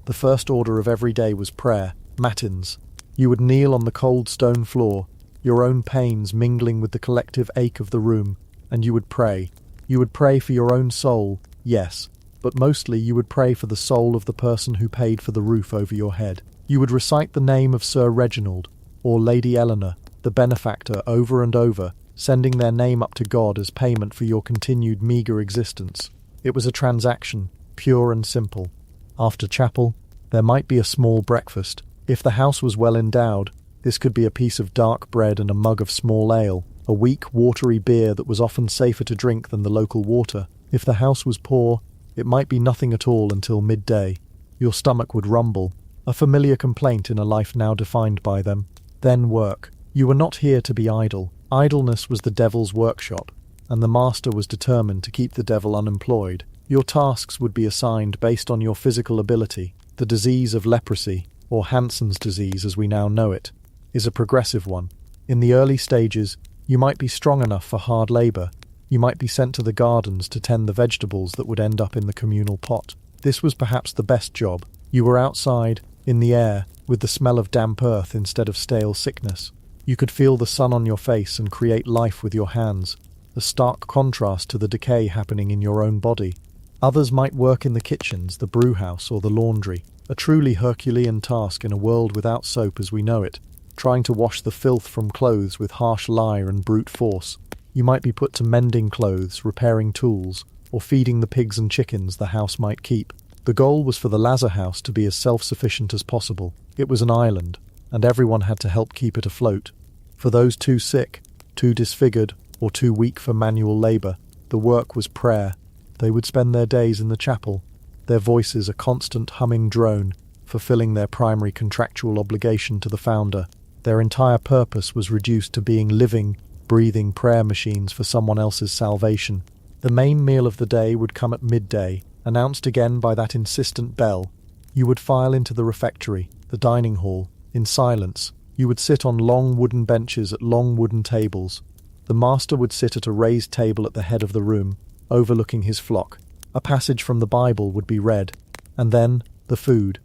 The first order of every day was prayer, matins. You would kneel on the cold stone floor, your own pains mingling with the collective ache of the room, and you would pray. You would pray for your own soul, yes, but mostly you would pray for the soul of the person who paid for the roof over your head. You would recite the name of Sir Reginald, or Lady Eleanor, the benefactor, over and over, sending their name up to God as payment for your continued meagre existence. It was a transaction, pure and simple. After chapel, there might be a small breakfast. If the house was well endowed, this could be a piece of dark bread and a mug of small ale, a weak, watery beer that was often safer to drink than the local water. If the house was poor, it might be nothing at all until midday. Your stomach would rumble, a familiar complaint in a life now defined by them. Then work. You were not here to be idle. Idleness was the devil's workshop, and the master was determined to keep the devil unemployed. Your tasks would be assigned based on your physical ability. The disease of leprosy, or Hansen's disease as we now know it, is a progressive one. In the early stages, you might be strong enough for hard labour. You might be sent to the gardens to tend the vegetables that would end up in the communal pot. This was perhaps the best job. You were outside, in the air, with the smell of damp earth instead of stale sickness. You could feel the sun on your face and create life with your hands, a stark contrast to the decay happening in your own body. Others might work in the kitchens, the brewhouse, or the laundry, a truly Herculean task in a world without soap as we know it, trying to wash the filth from clothes with harsh lie and brute force. You might be put to mending clothes, repairing tools, or feeding the pigs and chickens the house might keep. The goal was for the Lazar house to be as self-sufficient as possible. It was an island, and everyone had to help keep it afloat. For those too sick, too disfigured, or too weak for manual labour, the work was prayer. They would spend their days in the chapel, their voices a constant humming drone, fulfilling their primary contractual obligation to the founder. Their entire purpose was reduced to being living, breathing prayer machines for someone else's salvation. The main meal of the day would come at midday, announced again by that insistent bell. You would file into the refectory, the dining hall, in silence. You would sit on long wooden benches at long wooden tables. The master would sit at a raised table at the head of the room, overlooking his flock. A passage from the Bible would be read. And then, the food.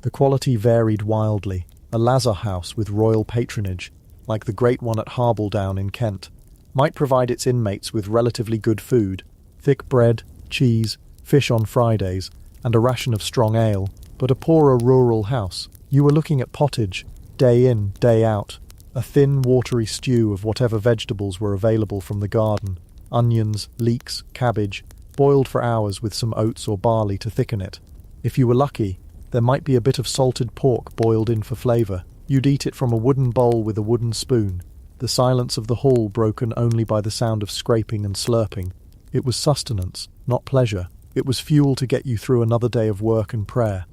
The quality varied wildly. A Lazar house with royal patronage, like the great one at Harbledown in Kent, might provide its inmates with relatively good food, thick bread, cheese, fish on Fridays, and a ration of strong ale. But a poorer rural house, you were looking at pottage, day in, day out, a thin, watery stew of whatever vegetables were available from the garden, onions, leeks, cabbage, boiled for hours with some oats or barley to thicken it. If you were lucky, there might be a bit of salted pork boiled in for flavour. You'd eat it from a wooden bowl with a wooden spoon, the silence of the hall broken only by the sound of scraping and slurping. It was sustenance, not pleasure. It was fuel to get you through another day of work and prayer.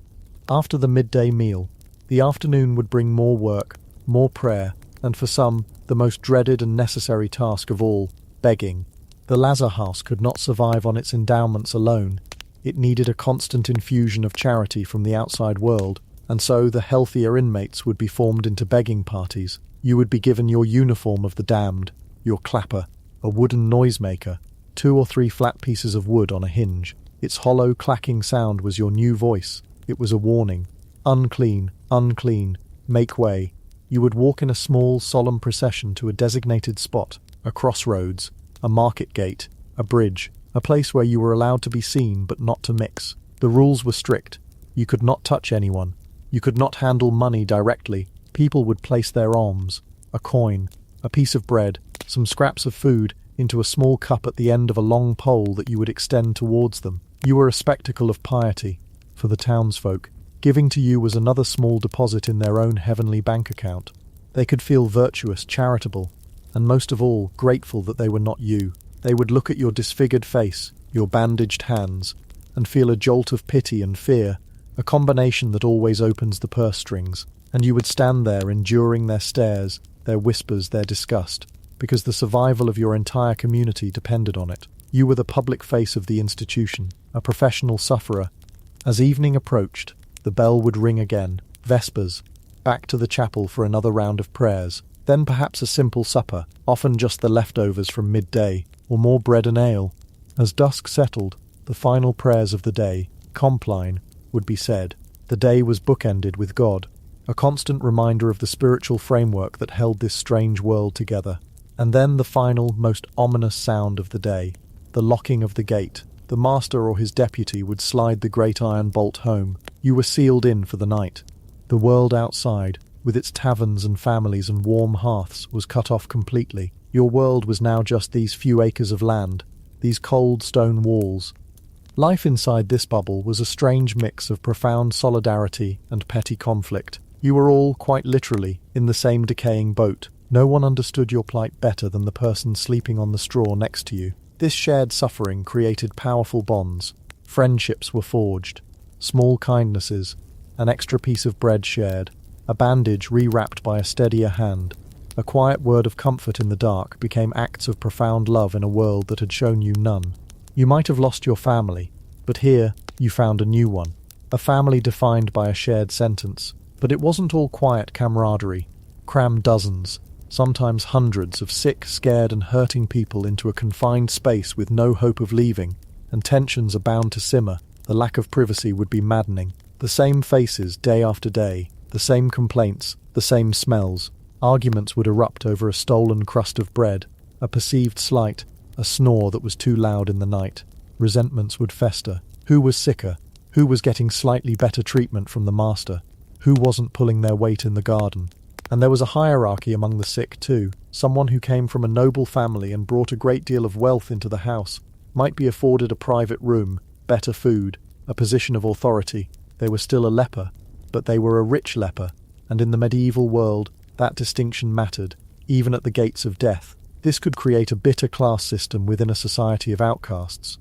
After the midday meal, the afternoon would bring more work, more prayer, and for some, the most dreaded and necessary task of all, begging. The Lazar house could not survive on its endowments alone. It needed a constant infusion of charity from the outside world, and so the healthier inmates would be formed into begging parties. You would be given your uniform of the damned, your clapper, a wooden noisemaker, 2 or 3 flat pieces of wood on a hinge. Its hollow, clacking sound was your new voice. It was a warning. Unclean, unclean, make way. You would walk in a small, solemn procession to a designated spot, a crossroads, a market gate, a bridge, a place where you were allowed to be seen but not to mix. The rules were strict. You could not touch anyone. You could not handle money directly. People would place their alms, a coin, a piece of bread, some scraps of food, into a small cup at the end of a long pole that you would extend towards them. You were a spectacle of piety for the townsfolk. Giving to you was another small deposit in their own heavenly bank account. They could feel virtuous, charitable, and most of all, grateful that they were not you. They would look at your disfigured face, your bandaged hands, and feel a jolt of pity and fear, a combination that always opens the purse strings, and you would stand there enduring their stares, their whispers, their disgust, because the survival of your entire community depended on it. You were the public face of the institution, a professional sufferer. As evening approached, the bell would ring again, vespers, back to the chapel for another round of prayers, then perhaps a simple supper, often just the leftovers from midday, or more bread and ale. As dusk settled, the final prayers of the day, compline, would be said. The day was bookended with God, a constant reminder of the spiritual framework that held this strange world together. And then the final, most ominous sound of the day, the locking of the gate. The master or his deputy would slide the great iron bolt home. You were sealed in for the night. The world outside, with its taverns and families and warm hearths, was cut off completely. Your world was now just these few acres of land, these cold stone walls. Life inside this bubble was a strange mix of profound solidarity and petty conflict. You were all, quite literally, in the same decaying boat. No one understood your plight better than the person sleeping on the straw next to you. This shared suffering created powerful bonds. Friendships were forged. Small kindnesses, an extra piece of bread shared, a bandage rewrapped by a steadier hand, a quiet word of comfort in the dark became acts of profound love in a world that had shown you none. You might have lost your family, but here you found a new one. A family defined by a shared sentence. But it wasn't all quiet camaraderie. Cram dozens, sometimes hundreds of sick, scared and hurting people into a confined space with no hope of leaving, and tensions are bound to simmer. The lack of privacy would be maddening. The same faces day after day, the same complaints, the same smells. Arguments would erupt over a stolen crust of bread, a perceived slight, a snore that was too loud in the night. Resentments would fester. Who was sicker? Who was getting slightly better treatment from the master? Who wasn't pulling their weight in the garden? And there was a hierarchy among the sick too. Someone who came from a noble family and brought a great deal of wealth into the house might be afforded a private room, better food, a position of authority. They were still a leper, but they were a rich leper, and in the medieval world that distinction mattered, even at the gates of death. This could create a bitter class system within a society of outcasts.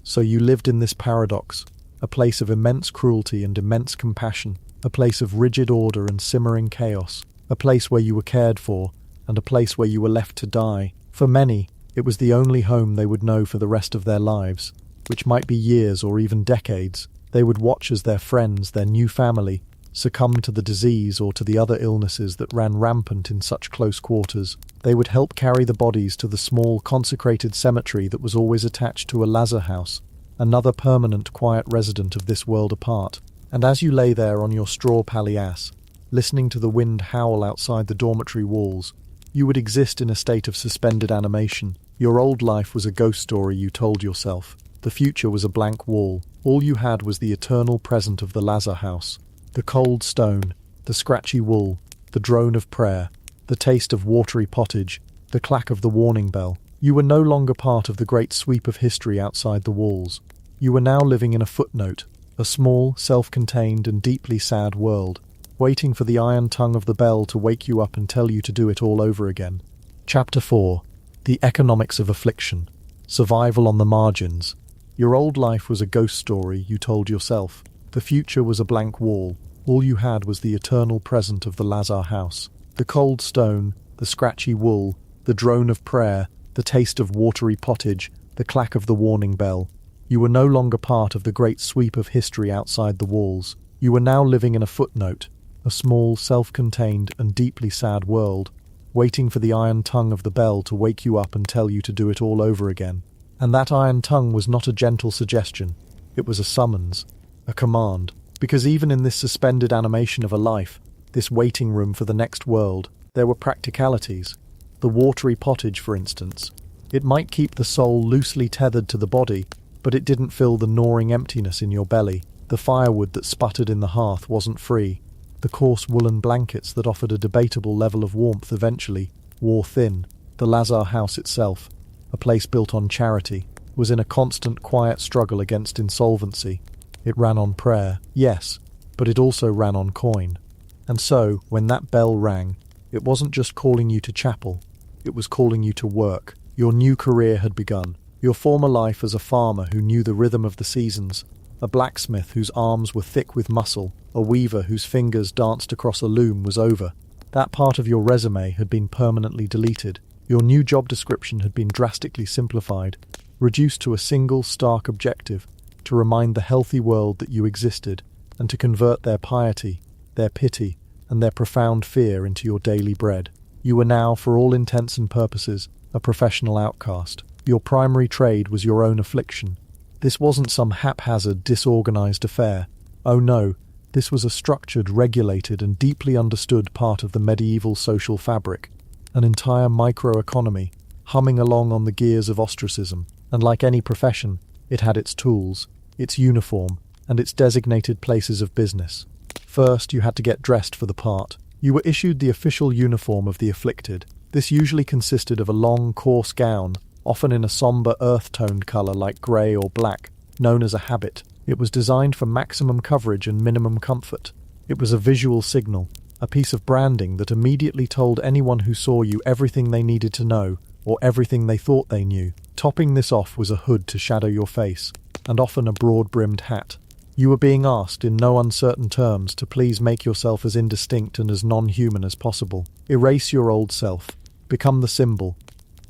So you lived in this paradox, a place of immense cruelty and immense compassion, a place of rigid order and simmering chaos, a place where you were cared for, and a place where you were left to die. For many, it was the only home they would know for the rest of their lives, which might be years or even decades. They would watch as their friends, their new family, succumbed to the disease or to the other illnesses that ran rampant in such close quarters. They would help carry the bodies to the small, consecrated cemetery that was always attached to a Lazar house, another permanent, quiet resident of this world apart. And as you lay there on your straw palliasse, listening to the wind howl outside the dormitory walls, you would exist in a state of suspended animation. Your old life was a ghost story you told yourself. The future was a blank wall. All you had was the eternal present of the Lazar house. The cold stone, the scratchy wool, the drone of prayer, the taste of watery pottage, the clack of the warning bell. You were no longer part of the great sweep of history outside the walls. You were now living in a footnote, a small, self-contained and deeply sad world, waiting for the iron tongue of the bell to wake you up and tell you to do it all over again. Chapter 4. The Economics of Affliction. Survival on the Margins. Your old life was a ghost story you told yourself. The future was a blank wall. All you had was the eternal present of the Lazar house. The cold stone, the scratchy wool, the drone of prayer, the taste of watery pottage, the clack of the warning bell. You were no longer part of the great sweep of history outside the walls. You were now living in a footnote, a small, self-contained and deeply sad world, waiting for the iron tongue of the bell to wake you up and tell you to do it all over again. And that iron tongue was not a gentle suggestion. It was a summons, a command, because even in this suspended animation of a life, this waiting room for the next world, there were practicalities. The watery pottage, for instance. It might keep the soul loosely tethered to the body, but it didn't fill the gnawing emptiness in your belly. The firewood that sputtered in the hearth wasn't free. The coarse woolen blankets that offered a debatable level of warmth eventually wore thin. The Lazar house itself, a place built on charity, was in a constant quiet struggle against insolvency. It ran on prayer, yes, but it also ran on coin. And so, when that bell rang, it wasn't just calling you to chapel, it was calling you to work. Your new career had begun. Your former life as a farmer who knew the rhythm of the seasons, a blacksmith whose arms were thick with muscle, a weaver whose fingers danced across a loom was over. That part of your resume had been permanently deleted. Your new job description had been drastically simplified, reduced to a single stark objective, to remind the healthy world that you existed, and to convert their piety, their pity, and their profound fear into your daily bread. You were now, for all intents and purposes, a professional outcast. Your primary trade was your own affliction. This wasn't some haphazard, disorganized affair. Oh no, this was a structured, regulated, and deeply understood part of the medieval social fabric. An entire microeconomy, humming along on the gears of ostracism. And like any profession, it had its tools, its uniform, and its designated places of business. First, you had to get dressed for the part. You were issued the official uniform of the afflicted. This usually consisted of a long, coarse gown, often in a somber earth-toned colour like grey or black, known as a habit. It was designed for maximum coverage and minimum comfort. It was a visual signal, a piece of branding that immediately told anyone who saw you everything they needed to know, or everything they thought they knew. Topping this off was a hood to shadow your face, and often a broad-brimmed hat. You were being asked, in no uncertain terms, to please make yourself as indistinct and as non-human as possible. Erase your old self. Become the symbol.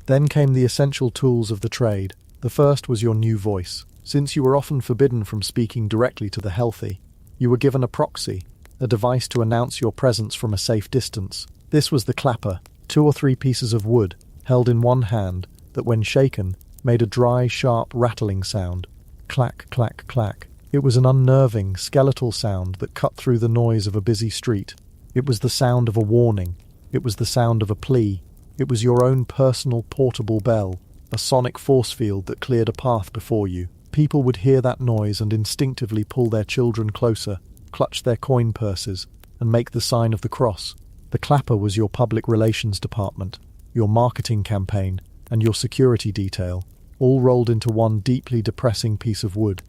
Then came the essential tools of the trade. The first was your new voice. Since you were often forbidden from speaking directly to the healthy, you were given a proxy, a device to announce your presence from a safe distance. This was the clapper, 2 or 3 pieces of wood, held in one hand, that when shaken, made a dry, sharp, rattling sound. Clack, clack, clack. It was an unnerving, skeletal sound that cut through the noise of a busy street. It was the sound of a warning. It was the sound of a plea. It was your own personal portable bell, a sonic force field that cleared a path before you. People would hear that noise and instinctively pull their children closer, clutch their coin purses, and make the sign of the cross. The clapper was your public relations department, your marketing campaign, and your security detail, all rolled into one deeply depressing piece of wood.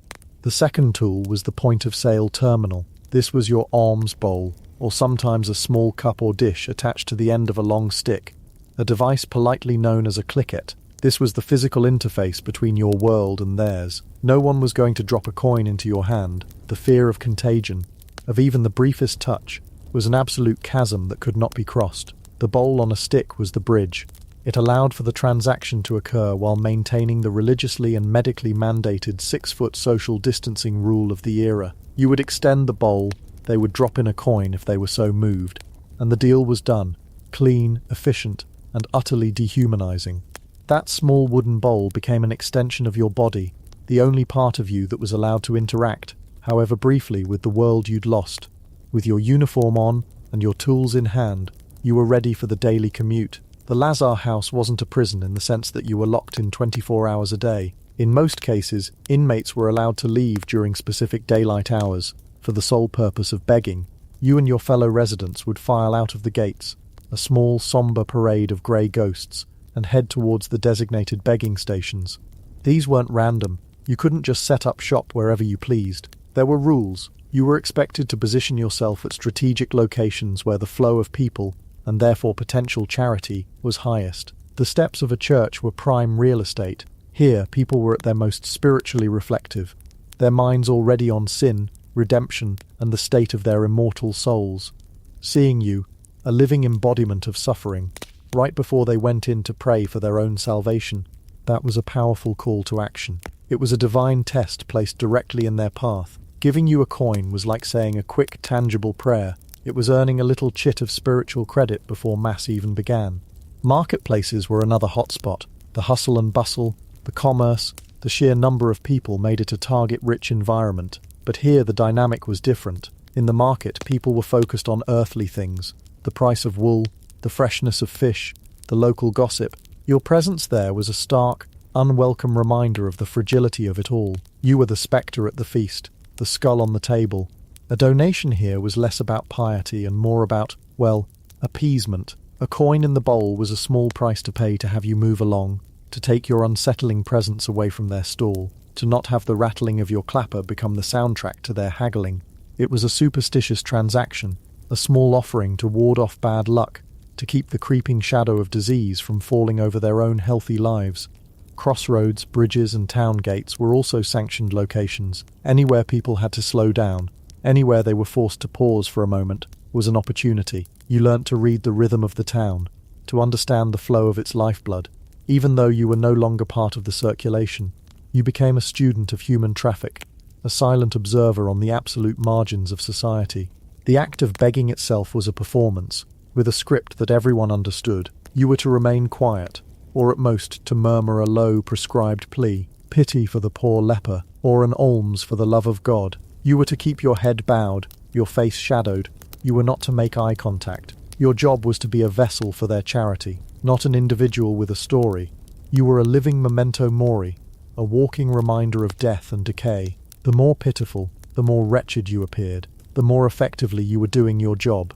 The second tool was the point-of-sale terminal. This was your alms bowl, or sometimes a small cup or dish attached to the end of a long stick, a device politely known as a clicket. This was the physical interface between your world and theirs. No one was going to drop a coin into your hand. The fear of contagion, of even the briefest touch, was an absolute chasm that could not be crossed. The bowl on a stick was the bridge, It allowed for the transaction to occur while maintaining the religiously and medically mandated 6-foot social distancing rule of the era. You would extend the bowl, they would drop in a coin if they were so moved, and the deal was done, clean, efficient, and utterly dehumanizing. That small wooden bowl became an extension of your body, the only part of you that was allowed to interact, however briefly, with the world you'd lost. With your uniform on and your tools in hand, you were ready for the daily commute. The Lazar house wasn't a prison in the sense that you were locked in 24 hours a day. In most cases, inmates were allowed to leave during specific daylight hours, for the sole purpose of begging. You and your fellow residents would file out of the gates, a small, sombre parade of grey ghosts, and head towards the designated begging stations. These weren't random. You couldn't just set up shop wherever you pleased. There were rules. You were expected to position yourself at strategic locations where the flow of people, and therefore potential charity, was highest. The steps of a church were prime real estate. Here, people were at their most spiritually reflective, their minds already on sin, redemption, and the state of their immortal souls. Seeing you, a living embodiment of suffering, right before they went in to pray for their own salvation, that was a powerful call to action. It was a divine test placed directly in their path. Giving you a coin was like saying a quick, tangible prayer. It was earning a little chit of spiritual credit before Mass even began. Marketplaces were another hotspot. The hustle and bustle, the commerce, the sheer number of people made it a target-rich environment. But here the dynamic was different. In the market, people were focused on earthly things. The price of wool, the freshness of fish, the local gossip. Your presence there was a stark, unwelcome reminder of the fragility of it all. You were the spectre at the feast, the skull on the table. A donation here was less about piety and more about, well, appeasement. A coin in the bowl was a small price to pay to have you move along, to take your unsettling presence away from their stall, to not have the rattling of your clapper become the soundtrack to their haggling. It was a superstitious transaction, a small offering to ward off bad luck, to keep the creeping shadow of disease from falling over their own healthy lives. Crossroads, bridges, and town gates were also sanctioned locations. Anywhere people had to slow down, anywhere they were forced to pause for a moment, was an opportunity. You learnt to read the rhythm of the town, to understand the flow of its lifeblood. Even though you were no longer part of the circulation, you became a student of human traffic, a silent observer on the absolute margins of society. The act of begging itself was a performance, with a script that everyone understood. You were to remain quiet, or at most to murmur a low, prescribed plea, pity for the poor leper, or an alms for the love of God. You were to keep your head bowed, your face shadowed. You were not to make eye contact. Your job was to be a vessel for their charity, not an individual with a story. You were a living memento mori, a walking reminder of death and decay. The more pitiful, the more wretched you appeared, the more effectively you were doing your job.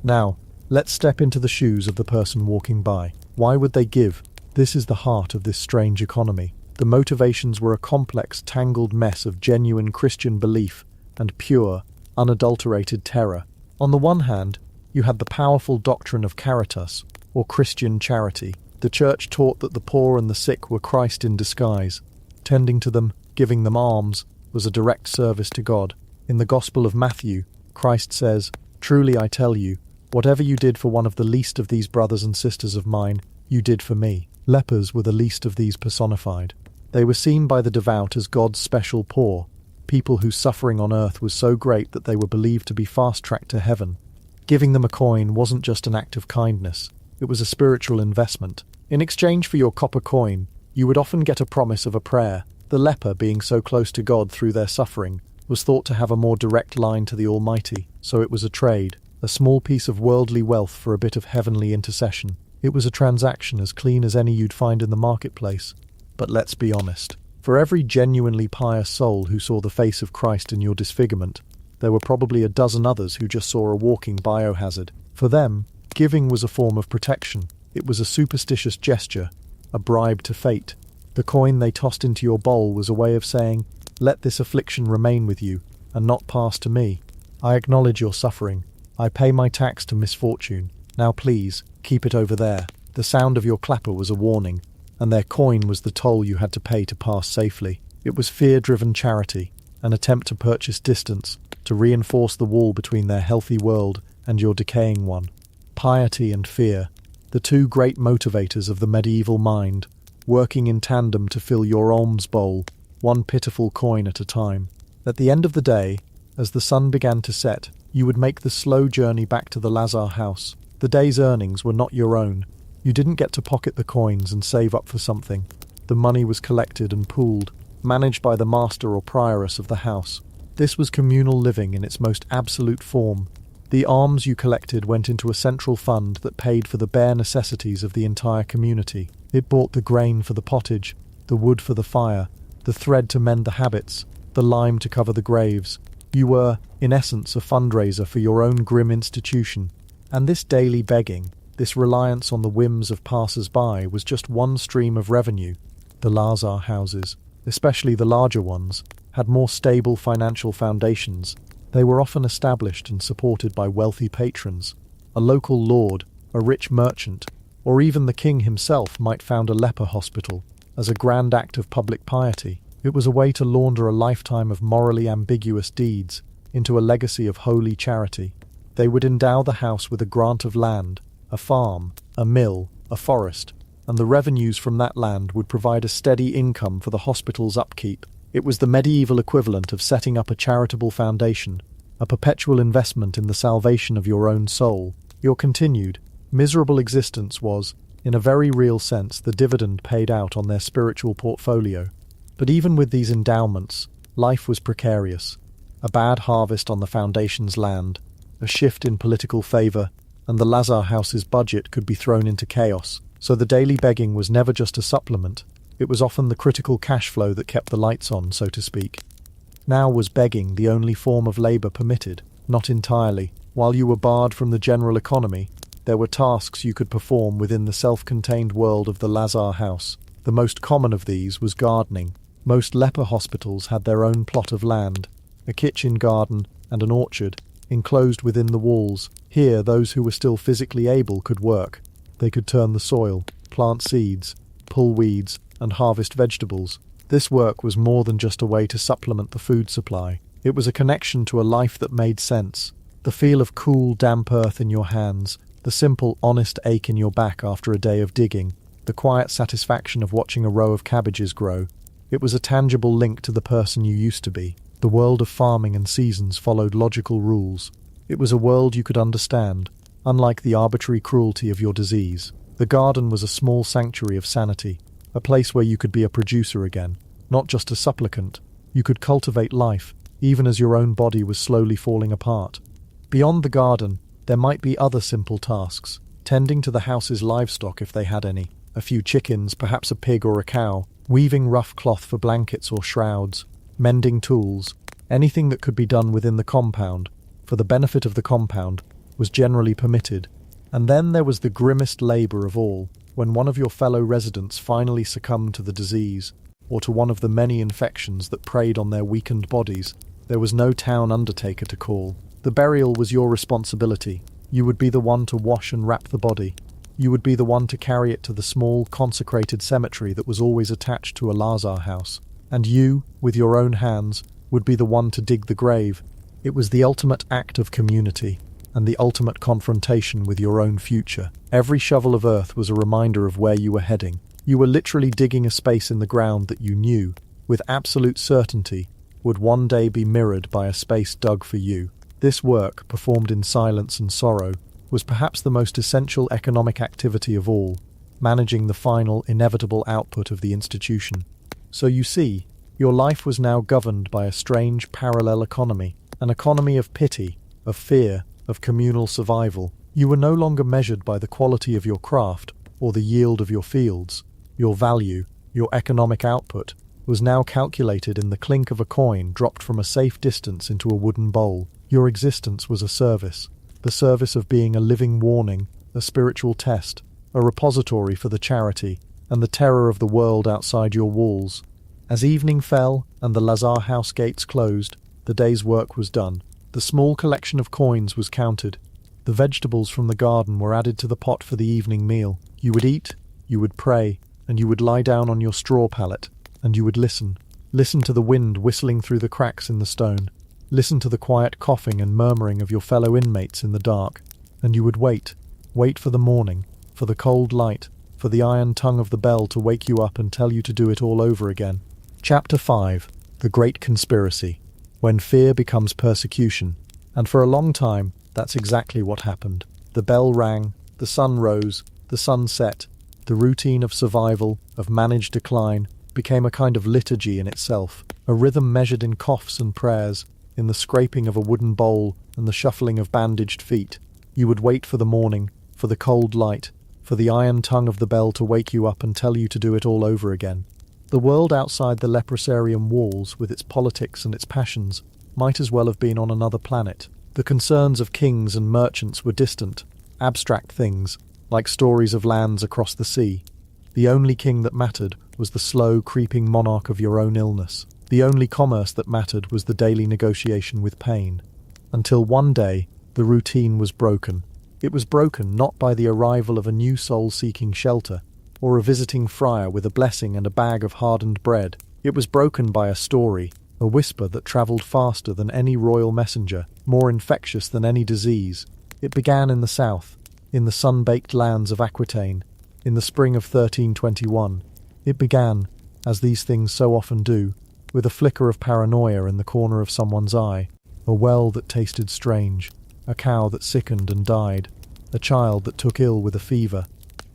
Now, let's step into the shoes of the person walking by. Why would they give? This is the heart of this strange economy. The motivations were a complex, tangled mess of genuine Christian belief and pure, unadulterated terror. On the one hand, you had the powerful doctrine of caritas, or Christian charity. The church taught that the poor and the sick were Christ in disguise. Tending to them, giving them alms, was a direct service to God. In the Gospel of Matthew, Christ says, "Truly I tell you, whatever you did for one of the least of these brothers and sisters of mine, you did for me." Lepers were the least of these personified. They were seen by the devout as God's special poor, people whose suffering on earth was so great that they were believed to be fast-tracked to heaven. Giving them a coin wasn't just an act of kindness, it was a spiritual investment. In exchange for your copper coin, you would often get a promise of a prayer. The leper, being so close to God through their suffering, was thought to have a more direct line to the Almighty, so it was a trade, a small piece of worldly wealth for a bit of heavenly intercession. It was a transaction as clean as any you'd find in the marketplace. But let's be honest. For every genuinely pious soul who saw the face of Christ in your disfigurement, there were probably a dozen others who just saw a walking biohazard. For them, giving was a form of protection. It was a superstitious gesture, a bribe to fate. The coin they tossed into your bowl was a way of saying, "Let this affliction remain with you, and not pass to me. I acknowledge your suffering. I pay my tax to misfortune. Now please, keep it over there." The sound of your clapper was a warning, and their coin was the toll you had to pay to pass safely. It was fear-driven charity, an attempt to purchase distance, to reinforce the wall between their healthy world and your decaying one. Piety and fear, the two great motivators of the medieval mind, working in tandem to fill your alms bowl, one pitiful coin at a time. At the end of the day, as the sun began to set, you would make the slow journey back to the Lazar house. The day's earnings were not your own. You didn't get to pocket the coins and save up for something. The money was collected and pooled, managed by the master or prioress of the house. This was communal living in its most absolute form. The alms you collected went into a central fund that paid for the bare necessities of the entire community. It bought the grain for the pottage, the wood for the fire, the thread to mend the habits, the lime to cover the graves. You were, in essence, a fundraiser for your own grim institution. And this daily begging, this reliance on the whims of passers-by, was just one stream of revenue. The Lazar houses, especially the larger ones, had more stable financial foundations. They were often established and supported by wealthy patrons. A local lord, a rich merchant, or even the king himself might found a leper hospital as a grand act of public piety. It was a way to launder a lifetime of morally ambiguous deeds into a legacy of holy charity. They would endow the house with a grant of land, a farm, a mill, a forest, and the revenues from that land would provide a steady income for the hospital's upkeep. It was the medieval equivalent of setting up a charitable foundation, a perpetual investment in the salvation of your own soul. Your continued, miserable existence was, in a very real sense, the dividend paid out on their spiritual portfolio. But even with these endowments, life was precarious. A bad harvest on the foundation's land, a shift in political favour, and the Lazar house's budget could be thrown into chaos. So the daily begging was never just a supplement. It was often the critical cash flow that kept the lights on, so to speak. Now was begging the only form of labour permitted? Not entirely. While you were barred from the general economy, there were tasks you could perform within the self-contained world of the Lazar house. The most common of these was gardening. Most leper hospitals had their own plot of land, a kitchen garden and an orchard, enclosed within the walls. Here, those who were still physically able could work. They could turn the soil, plant seeds, pull weeds, and harvest vegetables. This work was more than just a way to supplement the food supply. It was a connection to a life that made sense. The feel of cool, damp earth in your hands, the simple, honest ache in your back after a day of digging, the quiet satisfaction of watching a row of cabbages grow. It was a tangible link to the person you used to be. The world of farming and seasons followed logical rules. It was a world you could understand, unlike the arbitrary cruelty of your disease. The garden was a small sanctuary of sanity, a place where you could be a producer again, not just a supplicant. You could cultivate life, even as your own body was slowly falling apart. Beyond the garden, there might be other simple tasks, tending to the house's livestock if they had any, a few chickens, perhaps a pig or a cow, weaving rough cloth for blankets or shrouds, mending tools, anything that could be done within the compound, for the benefit of the compound, was generally permitted. And then there was the grimmest labour of all, when one of your fellow residents finally succumbed to the disease, or to one of the many infections that preyed on their weakened bodies. There was no town undertaker to call. The burial was your responsibility. You would be the one to wash and wrap the body. You would be the one to carry it to the small, consecrated cemetery that was always attached to a Lazar house. And you, with your own hands, would be the one to dig the grave. It was the ultimate act of community, and the ultimate confrontation with your own future. Every shovel of earth was a reminder of where you were heading. You were literally digging a space in the ground that you knew, with absolute certainty, would one day be mirrored by a space dug for you. This work, performed in silence and sorrow, was perhaps the most essential economic activity of all, managing the final, inevitable output of the institution. So you see, your life was now governed by a strange parallel economy, an economy of pity, of fear, of communal survival. You were no longer measured by the quality of your craft or the yield of your fields. Your value, your economic output, was now calculated in the clink of a coin dropped from a safe distance into a wooden bowl. Your existence was a service, the service of being a living warning, a spiritual test, a repository for the charity, and the terror of the world outside your walls. As evening fell and the Lazar house gates closed, the day's work was done. The small collection of coins was counted. The vegetables from the garden were added to the pot for the evening meal. You would eat, you would pray, and you would lie down on your straw pallet, and you would listen. Listen to the wind whistling through the cracks in the stone. Listen to the quiet coughing and murmuring of your fellow inmates in the dark. And you would wait for the morning, for the cold light, for the iron tongue of the bell to wake you up and tell you to do it all over again. Chapter 5. The Great Conspiracy. When fear becomes persecution. And for a long time, that's exactly what happened. The bell rang, the sun rose, the sun set. The routine of survival, of managed decline, became a kind of liturgy in itself, a rhythm measured in coughs and prayers, in the scraping of a wooden bowl and the shuffling of bandaged feet. You would wait for the morning, for the cold light, for the iron tongue of the bell to wake you up and tell you to do it all over again. The world outside the leprosarium walls, with its politics and its passions, might as well have been on another planet. The concerns of kings and merchants were distant, abstract things, like stories of lands across the sea. The only king that mattered was the slow, creeping monarch of your own illness. The only commerce that mattered was the daily negotiation with pain. Until one day, the routine was broken. It was broken not by the arrival of a new soul seeking shelter, or a visiting friar with a blessing and a bag of hardened bread. It was broken by a story, a whisper that travelled faster than any royal messenger, more infectious than any disease. It began in the south, in the sun-baked lands of Aquitaine, in the spring of 1321. It began, as these things so often do, with a flicker of paranoia in the corner of someone's eye, a well that tasted strange, a cow that sickened and died, a child that took ill with a fever.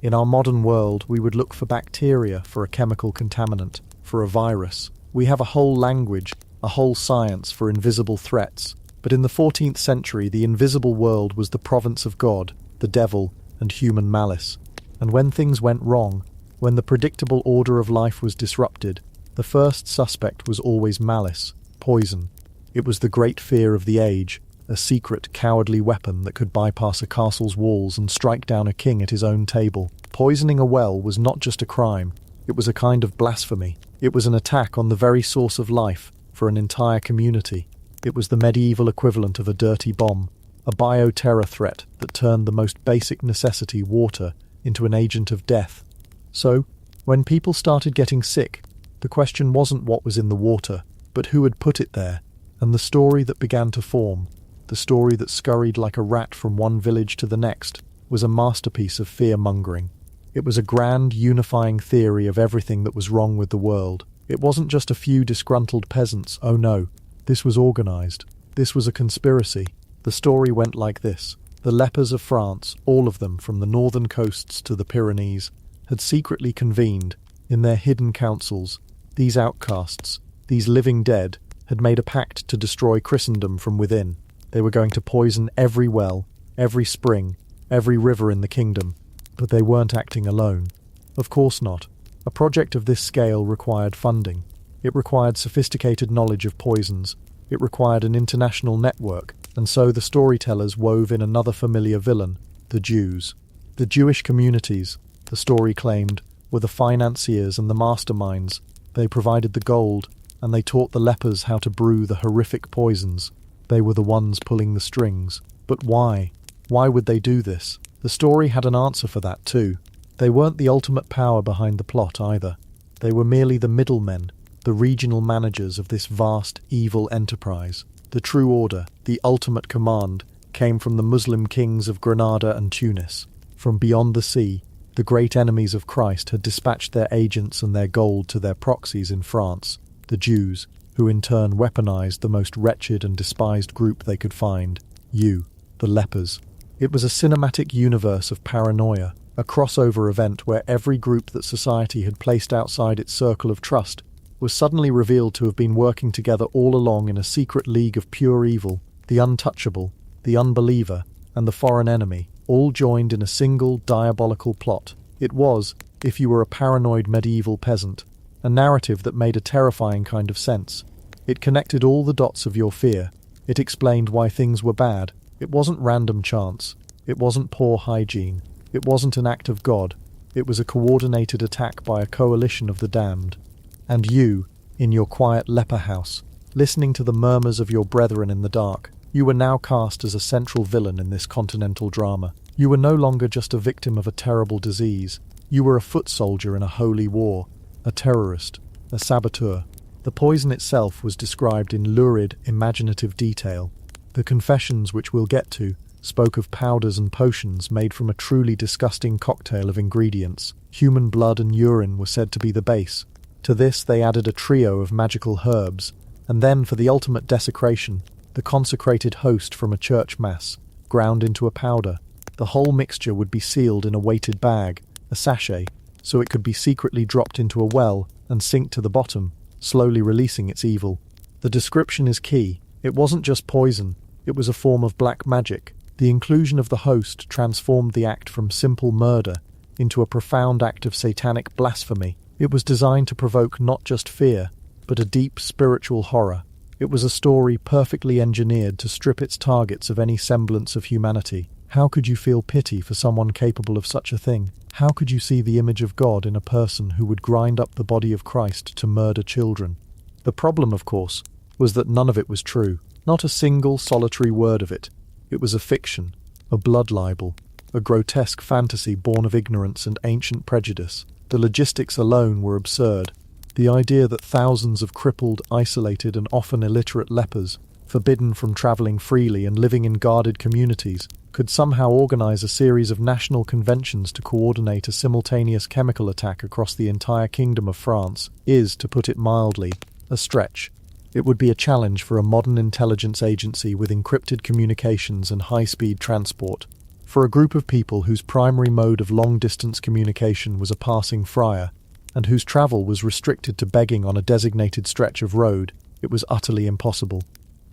In our modern world, we would look for bacteria, for a chemical contaminant, for a virus. We have a whole language, a whole science for invisible threats. But in the 14th century, the invisible world was the province of God, the devil, and human malice. And when things went wrong, when the predictable order of life was disrupted, the first suspect was always malice, poison. It was the great fear of the age, a secret, cowardly weapon that could bypass a castle's walls and strike down a king at his own table. Poisoning a well was not just a crime, it was a kind of blasphemy. It was an attack on the very source of life for an entire community. It was the medieval equivalent of a dirty bomb, a bioterror threat that turned the most basic necessity, water, into an agent of death. So, when people started getting sick, the question wasn't what was in the water, but who had put it there, and the story that began to form, the story that scurried like a rat from one village to the next, was a masterpiece of fear-mongering. It was a grand, unifying theory of everything that was wrong with the world. It wasn't just a few disgruntled peasants, oh no. This was organised. This was a conspiracy. The story went like this. The lepers of France, all of them from the northern coasts to the Pyrenees, had secretly convened, in their hidden councils. These outcasts, these living dead, had made a pact to destroy Christendom from within. They were going to poison every well, every spring, every river in the kingdom. But they weren't acting alone. Of course not. A project of this scale required funding. It required sophisticated knowledge of poisons. It required an international network, and so the storytellers wove in another familiar villain, the Jews. The Jewish communities, the story claimed, were the financiers and the masterminds. They provided the gold, and they taught the lepers how to brew the horrific poisons. They were the ones pulling the strings. But why? Why would they do this? The story had an answer for that too. They weren't the ultimate power behind the plot either. They were merely the middlemen, the regional managers of this vast, evil enterprise. The true order, the ultimate command, came from the Muslim kings of Granada and Tunis. From beyond the sea, the great enemies of Christ had dispatched their agents and their gold to their proxies in France, the Jews, who in turn weaponized the most wretched and despised group they could find, you, the lepers. It was a cinematic universe of paranoia, a crossover event where every group that society had placed outside its circle of trust was suddenly revealed to have been working together all along in a secret league of pure evil, the untouchable, the unbeliever, and the foreign enemy, all joined in a single diabolical plot. It was, if you were a paranoid medieval peasant, a narrative that made a terrifying kind of sense. It connected all the dots of your fear. It explained why things were bad. It wasn't random chance. It wasn't poor hygiene. It wasn't an act of God. It was a coordinated attack by a coalition of the damned. And you, in your quiet leper house, listening to the murmurs of your brethren in the dark, you were now cast as a central villain in this continental drama. You were no longer just a victim of a terrible disease. You were a foot soldier in a holy war, a terrorist, a saboteur. The poison itself was described in lurid, imaginative detail. The confessions, which we'll get to, spoke of powders and potions made from a truly disgusting cocktail of ingredients. Human blood and urine were said to be the base. To this they added a trio of magical herbs, and then for the ultimate desecration, the consecrated host from a church mass, ground into a powder. The whole mixture would be sealed in a weighted bag, a sachet, so it could be secretly dropped into a well and sink to the bottom, slowly releasing its evil. The description is key. It wasn't just poison, it was a form of black magic. The inclusion of the host transformed the act from simple murder into a profound act of satanic blasphemy. It was designed to provoke not just fear, but a deep spiritual horror. It was a story perfectly engineered to strip its targets of any semblance of humanity. How could you feel pity for someone capable of such a thing? How could you see the image of God in a person who would grind up the body of Christ to murder children? The problem, of course, was that none of it was true. Not a single solitary word of it. It was a fiction, a blood libel, a grotesque fantasy born of ignorance and ancient prejudice. The logistics alone were absurd. The idea that thousands of crippled, isolated and often illiterate lepers, forbidden from travelling freely and living in guarded communities, could somehow organise a series of national conventions to coordinate a simultaneous chemical attack across the entire Kingdom of France is, to put it mildly, a stretch. It would be a challenge for a modern intelligence agency with encrypted communications and high-speed transport. For a group of people whose primary mode of long-distance communication was a passing friar, and whose travel was restricted to begging on a designated stretch of road, it was utterly impossible.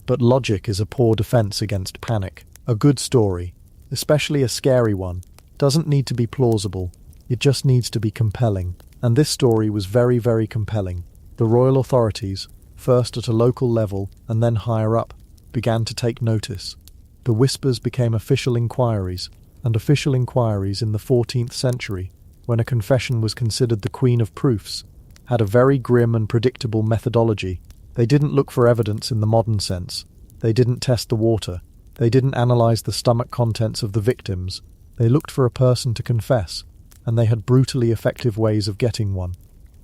But logic is a poor defense against panic. A good story, especially a scary one, doesn't need to be plausible. It just needs to be compelling. And this story was very, very compelling. The royal authorities, first at a local level and then higher up, began to take notice. The whispers became official inquiries, and official inquiries in the 14th century, when a confession was considered the queen of proofs, had a very grim and predictable methodology. They didn't look for evidence in the modern sense. They didn't test the water. They didn't analyze the stomach contents of the victims. They looked for a person to confess, and they had brutally effective ways of getting one.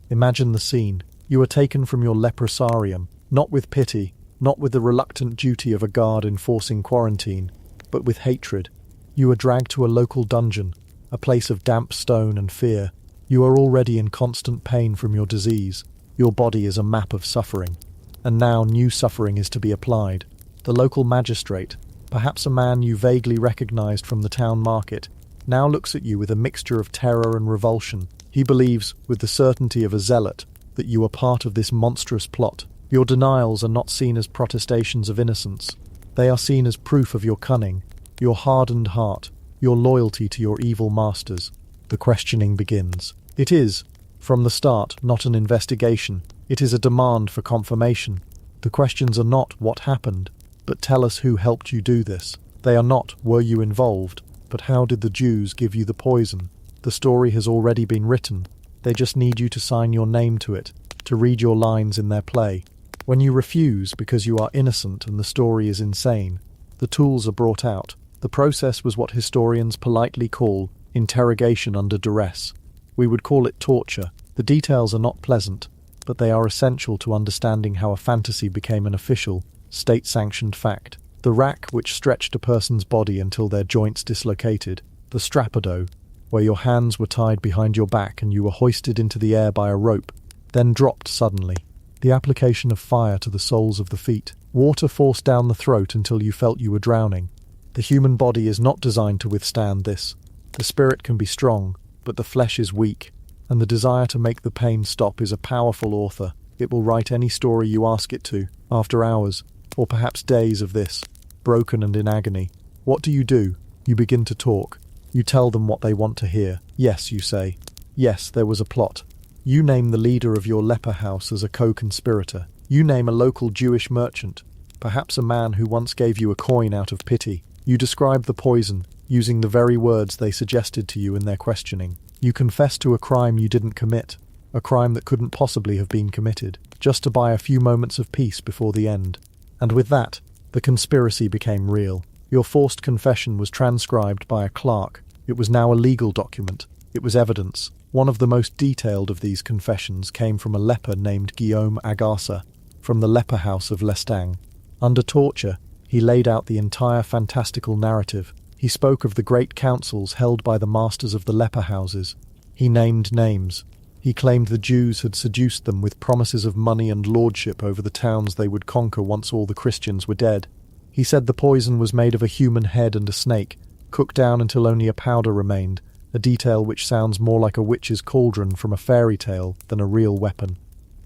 Imagine the scene. You are taken from your leprosarium, not with pity, not with the reluctant duty of a guard enforcing quarantine, but with hatred. You are dragged to a local dungeon, a place of damp stone and fear. You are already in constant pain from your disease. Your body is a map of suffering. And now new suffering is to be applied. The local magistrate, perhaps a man you vaguely recognized from the town market, now looks at you with a mixture of terror and revulsion. He believes, with the certainty of a zealot, that you are part of this monstrous plot. Your denials are not seen as protestations of innocence. They are seen as proof of your cunning, your hardened heart, your loyalty to your evil masters. The questioning begins. It is, from the start, not an investigation. It is a demand for confirmation. The questions are not what happened, but tell us who helped you do this. They are not, were you involved, but how did the Jews give you the poison? The story has already been written. They just need you to sign your name to it, to read your lines in their play. When you refuse because you are innocent and the story is insane, the tools are brought out. The process was what historians politely call interrogation under duress. We would call it torture. The details are not pleasant, but they are essential to understanding how a fantasy became an official, state-sanctioned fact. The rack which stretched a person's body until their joints dislocated, the strappado, where your hands were tied behind your back and you were hoisted into the air by a rope, then dropped suddenly. The application of fire to the soles of the feet, water forced down the throat until you felt you were drowning. The human body is not designed to withstand this. The spirit can be strong, but the flesh is weak, and the desire to make the pain stop is a powerful author. It will write any story you ask it to, after hours, or perhaps days of this, broken and in agony. What do? You begin to talk. You tell them what they want to hear. Yes, you say. Yes, there was a plot. You name the leader of your leper house as a co-conspirator. You name a local Jewish merchant, perhaps a man who once gave you a coin out of pity. You describe the poison, using the very words they suggested to you in their questioning. You confess to a crime you didn't commit, a crime that couldn't possibly have been committed, just to buy a few moments of peace before the end. And with that, the conspiracy became real. Your forced confession was transcribed by a clerk. It was now a legal document. It was evidence. One of the most detailed of these confessions came from a leper named Guillaume Agarsa, from the leper house of Lestang. Under torture, He laid out the entire fantastical narrative. He spoke of the great councils held by the masters of the leper houses. He named names. He claimed the Jews had seduced them with promises of money and lordship over the towns they would conquer once all the Christians were dead. He said the poison was made of a human head and a snake, cooked down until only a powder remained, a detail which sounds more like a witch's cauldron from a fairy tale than a real weapon.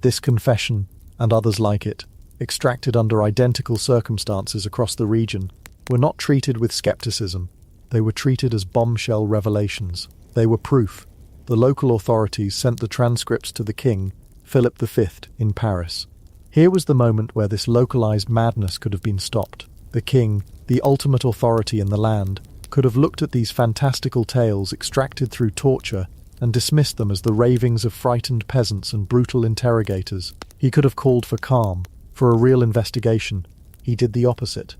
This confession, and others like it, extracted under identical circumstances across the region, were not treated with skepticism. They were treated as bombshell revelations. They were proof. The local authorities sent the transcripts to the king, Philip V, in Paris. Here was the moment where this localized madness could have been stopped. The king, the ultimate authority in the land, could have looked at these fantastical tales extracted through torture and dismissed them as the ravings of frightened peasants and brutal interrogators. He could have called for calm, for a real investigation. He did the opposite.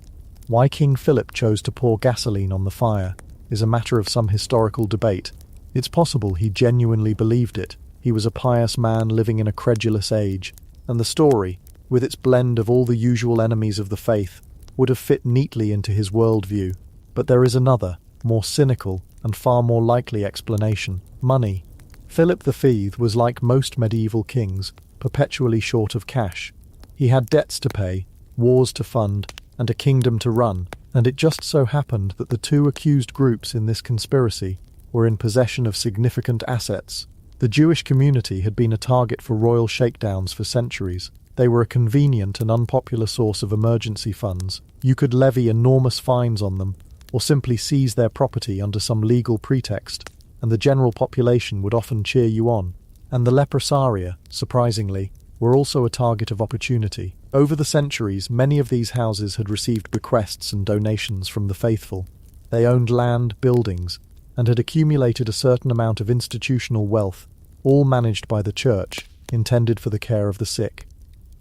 Why King Philip chose to pour gasoline on the fire is a matter of some historical debate. It's possible he genuinely believed it. He was a pious man living in a credulous age, and the story, with its blend of all the usual enemies of the faith, would have fit neatly into his worldview. But there is another, more cynical, and far more likely explanation: money. Philip V was like most medieval kings, perpetually short of cash. He had debts to pay, wars to fund, and a kingdom to run, and it just so happened that the two accused groups in this conspiracy were in possession of significant assets. The Jewish community had been a target for royal shakedowns for centuries. They were a convenient and unpopular source of emergency funds. You could levy enormous fines on them, or simply seize their property under some legal pretext, and the general population would often cheer you on. And the leprosaria, surprisingly, were also a target of opportunity. Over the centuries, many of these houses had received bequests and donations from the faithful. They owned land, buildings, and had accumulated a certain amount of institutional wealth, all managed by the church, intended for the care of the sick.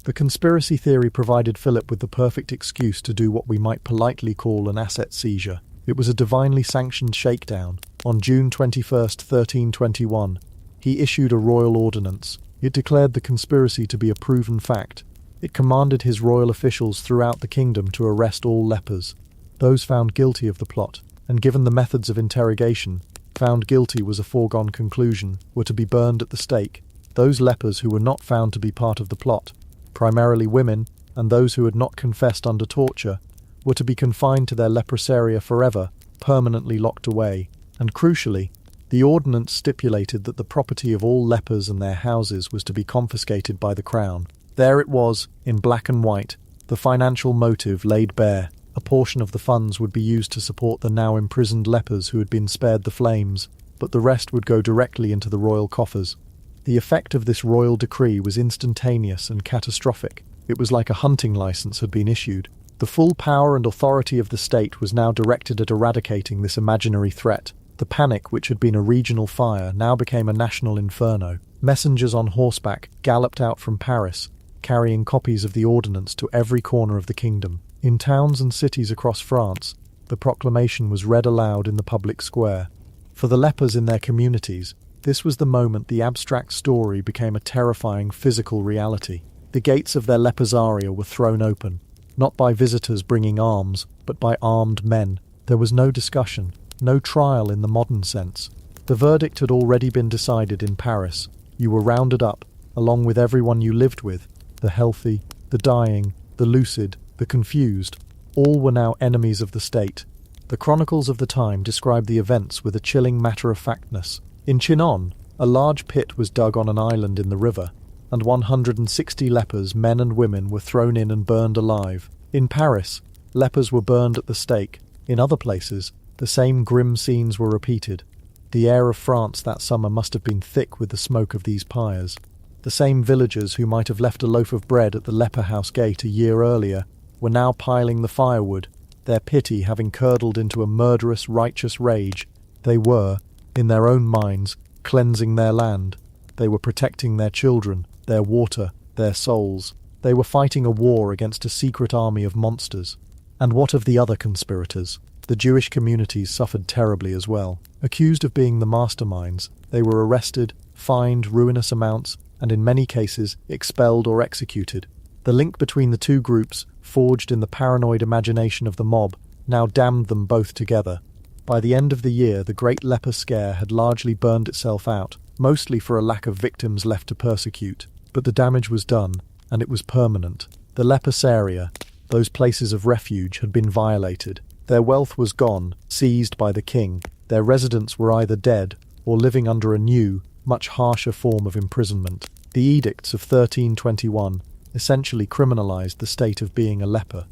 The conspiracy theory provided Philip with the perfect excuse to do what we might politely call an asset seizure. It was a divinely sanctioned shakedown. On June 21st, 1321, he issued a royal ordinance. It declared the conspiracy to be a proven fact. It commanded his royal officials throughout the kingdom to arrest all lepers. Those found guilty of the plot, and given the methods of interrogation, found guilty was a foregone conclusion, were to be burned at the stake. Those lepers who were not found to be part of the plot, primarily women, and those who had not confessed under torture, were to be confined to their leprosaria forever, permanently locked away. And crucially, the ordinance stipulated that the property of all lepers and their houses was to be confiscated by the crown. There it was, in black and white, the financial motive laid bare. A portion of the funds would be used to support the now imprisoned lepers who had been spared the flames, but the rest would go directly into the royal coffers. The effect of this royal decree was instantaneous and catastrophic. It was like a hunting license had been issued. The full power and authority of the state was now directed at eradicating this imaginary threat. The panic, which had been a regional fire, now became a national inferno. Messengers on horseback galloped out from Paris, carrying copies of the ordinance to every corner of the kingdom. In towns and cities across France, the proclamation was read aloud in the public square. For the lepers in their communities, this was the moment the abstract story became a terrifying physical reality. The gates of their leprosaria were thrown open, not by visitors bringing arms, but by armed men. There was no discussion, no trial in the modern sense. The verdict had already been decided in Paris. You were rounded up, along with everyone you lived with, the healthy, the dying, the lucid, the confused. All were now enemies of the state. The chronicles of the time describe the events with a chilling matter-of-factness. In Chinon, a large pit was dug on an island in the river, and 160 lepers, men and women, were thrown in and burned alive. In Paris, lepers were burned at the stake. In other places, the same grim scenes were repeated. The air of France that summer must have been thick with the smoke of these pyres. The same villagers who might have left a loaf of bread at the leper house gate a year earlier were now piling the firewood, their pity having curdled into a murderous, righteous rage. They were, in their own minds, cleansing their land. They were protecting their children, their water, their souls. They were fighting a war against a secret army of monsters. And what of the other conspirators? The Jewish communities suffered terribly as well. Accused of being the masterminds, they were arrested, fined ruinous amounts, and in many cases expelled or executed. The link between the two groups, forged in the paranoid imagination of the mob, now damned them both together. By the end of the year, the Great Leper Scare had largely burned itself out, mostly for a lack of victims left to persecute. But the damage was done, and it was permanent. The leprosaria, those places of refuge, had been violated. Their wealth was gone, seized by the king. Their residents were either dead or living under a new, much harsher form of imprisonment. The edicts of 1321 essentially criminalized the state of being a leper.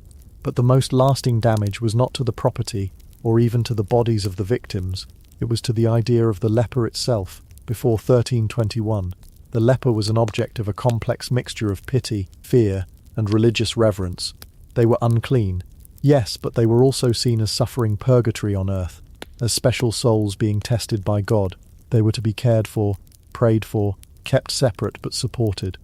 But the most lasting damage was not to the property or even to the bodies of the victims. It was to the idea of the leper itself. Before 1321, the leper was an object of a complex mixture of pity, fear, and religious reverence. They were unclean, yes, but they were also seen as suffering purgatory on earth, as special souls being tested by God. They were to be cared for, prayed for, kept separate but supported.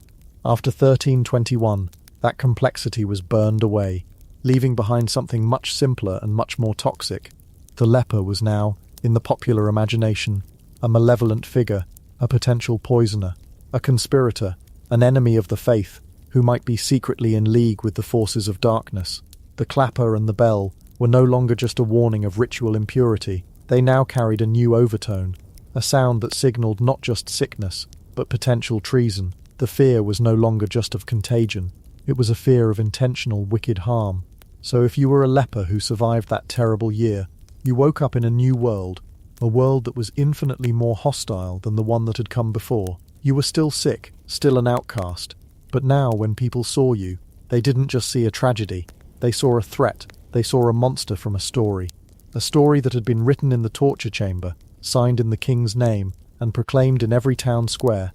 After 1321, that complexity was burned away, leaving behind something much simpler and much more toxic. The leper was now, in the popular imagination, a malevolent figure, a potential poisoner, a conspirator, an enemy of the faith, who might be secretly in league with the forces of darkness. The clapper and the bell were no longer just a warning of ritual impurity. They now carried a new overtone, a sound that signaled not just sickness, but potential treason. The fear was no longer just of contagion. It was a fear of intentional wicked harm. So if you were a leper who survived that terrible year, you woke up in a new world, a world that was infinitely more hostile than the one that had come before. You were still sick, still an outcast. But now, when people saw you, they didn't just see a tragedy. They saw a threat. They saw a monster from a story that had been written in the torture chamber, signed in the king's name, and proclaimed in every town square.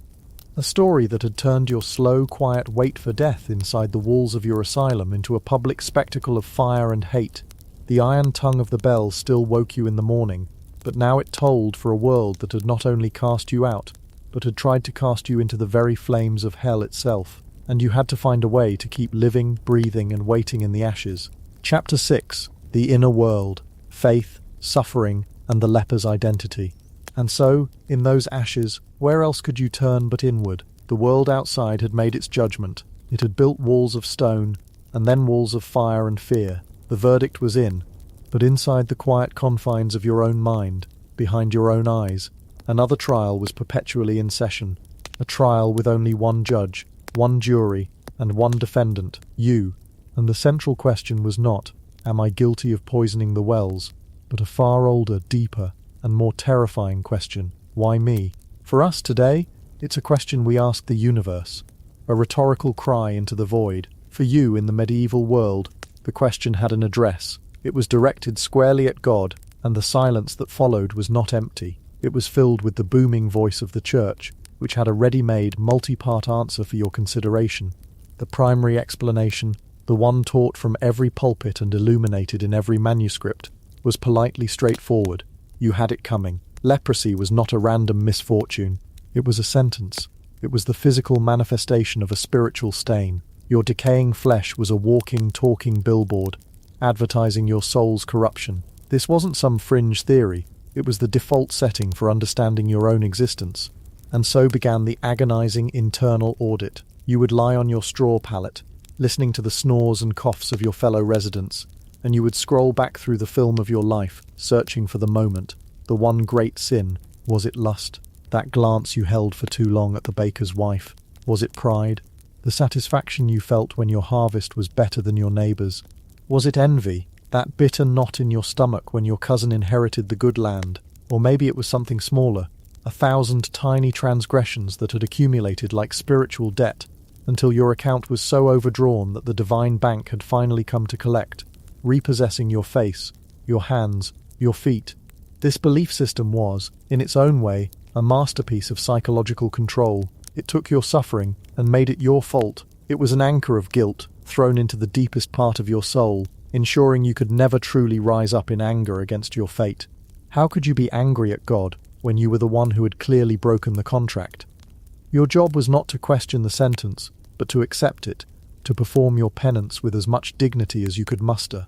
A story that had turned your slow, quiet wait for death inside the walls of your asylum into a public spectacle of fire and hate. The iron tongue of the bell still woke you in the morning, but now it tolled for a world that had not only cast you out, but had tried to cast you into the very flames of hell itself, and you had to find a way to keep living, breathing, and waiting in the ashes. Chapter 6. The Inner World. Faith, Suffering, and the Leper's Identity. And so, in those ashes, where else could you turn but inward? The world outside had made its judgment. It had built walls of stone, and then walls of fire and fear. The verdict was in. But inside the quiet confines of your own mind, behind your own eyes, another trial was perpetually in session. A trial with only one judge, one jury, and one defendant, you. And the central question was not, am I guilty of poisoning the wells, but a far older, deeper, and more terrifying question, why me? For us today, it's a question we ask the universe, a rhetorical cry into the void. For you in the medieval world, the question had an address. It was directed squarely at God, and the silence that followed was not empty. It was filled with the booming voice of the church, which had a ready-made, multi-part answer for your consideration. The primary explanation, the one taught from every pulpit and illuminated in every manuscript, was politely straightforward. You had it coming. Leprosy was not a random misfortune. It was a sentence. It was the physical manifestation of a spiritual stain. Your decaying flesh was a walking, talking billboard, advertising your soul's corruption. This wasn't some fringe theory. It was the default setting for understanding your own existence. And so began the agonizing internal audit. You would lie on your straw pallet, listening to the snores and coughs of your fellow residents, and you would scroll back through the film of your life, searching for the moment, the one great sin. Was it lust? That glance you held for too long at the baker's wife? Was it pride? The satisfaction you felt when your harvest was better than your neighbour's? Was it envy? That bitter knot in your stomach when your cousin inherited the good land? Or maybe it was something smaller, 1,000 tiny transgressions that had accumulated like spiritual debt, until your account was so overdrawn that the divine bank had finally come to collect, repossessing your face, your hands, your feet. This belief system was, in its own way, a masterpiece of psychological control. It took your suffering and made it your fault. It was an anchor of guilt thrown into the deepest part of your soul, ensuring you could never truly rise up in anger against your fate. How could you be angry at God when you were the one who had clearly broken the contract? Your job was not to question the sentence, but to accept it, to perform your penance with as much dignity as you could muster.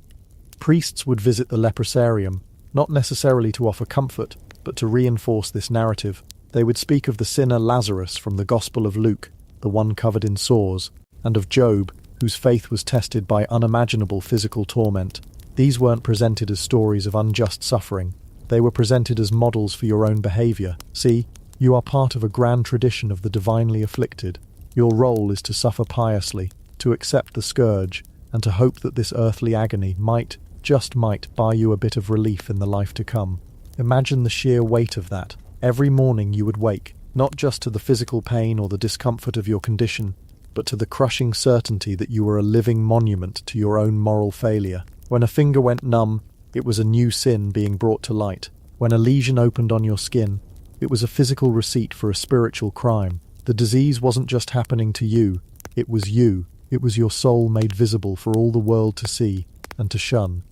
Priests would visit the leprosarium, not necessarily to offer comfort, but to reinforce this narrative. They would speak of the sinner Lazarus from the Gospel of Luke, the one covered in sores, and of Job, whose faith was tested by unimaginable physical torment. These weren't presented as stories of unjust suffering. They were presented as models for your own behavior. See, you are part of a grand tradition of the divinely afflicted. Your role is to suffer piously, to accept the scourge, and to hope that this earthly agony might, just might, buy you a bit of relief in the life to come. Imagine the sheer weight of that. Every morning you would wake, not just to the physical pain or the discomfort of your condition, but to the crushing certainty that you were a living monument to your own moral failure. When a finger went numb, it was a new sin being brought to light. When a lesion opened on your skin, it was a physical receipt for a spiritual crime. The disease wasn't just happening to you, it was you. It was your soul made visible for all the world to see and to shun.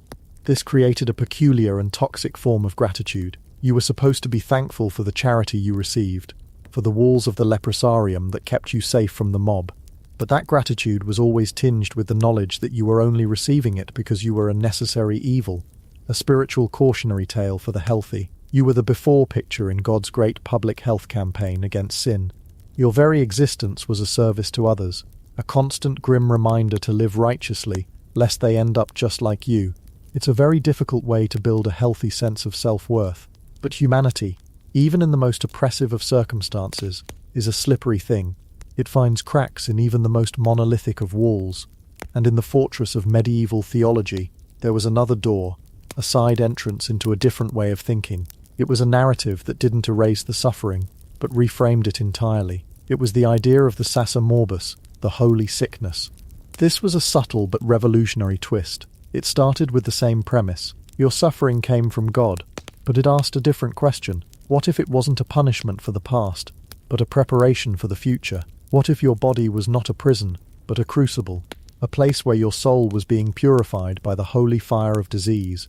This created a peculiar and toxic form of gratitude. You were supposed to be thankful for the charity you received, for the walls of the leprosarium that kept you safe from the mob. But that gratitude was always tinged with the knowledge that you were only receiving it because you were a necessary evil, a spiritual cautionary tale for the healthy. You were the before picture in God's great public health campaign against sin. Your very existence was a service to others, a constant grim reminder to live righteously, lest they end up just like you. It's a very difficult way to build a healthy sense of self-worth. But humanity, even in the most oppressive of circumstances, is a slippery thing. It finds cracks in even the most monolithic of walls. And in the fortress of medieval theology, there was another door, a side entrance into a different way of thinking. It was a narrative that didn't erase the suffering, but reframed it entirely. It was the idea of the sassa morbus, the holy sickness. This was a subtle but revolutionary twist. It started with the same premise. Your suffering came from God, but it asked a different question. What if it wasn't a punishment for the past, but a preparation for the future? What if your body was not a prison, but a crucible, a place where your soul was being purified by the holy fire of disease?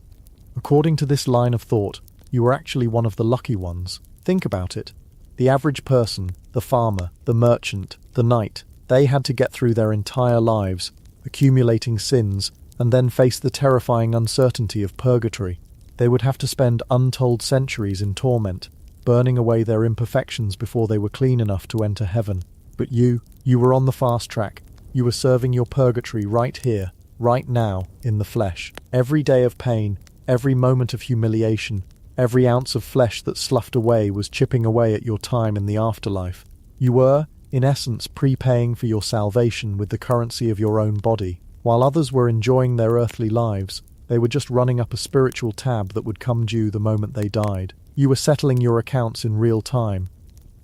According to this line of thought, you were actually one of the lucky ones. Think about it. The average person, the farmer, the merchant, the knight, they had to get through their entire lives, accumulating sins, and then face the terrifying uncertainty of purgatory. They would have to spend untold centuries in torment, burning away their imperfections before they were clean enough to enter heaven. But you were on the fast track. You were serving your purgatory right here, right now, in the flesh. Every day of pain, every moment of humiliation, every ounce of flesh that sloughed away was chipping away at your time in the afterlife. You were, in essence, prepaying for your salvation with the currency of your own body. While others were enjoying their earthly lives, they were just running up a spiritual tab that would come due the moment they died. You were settling your accounts in real time.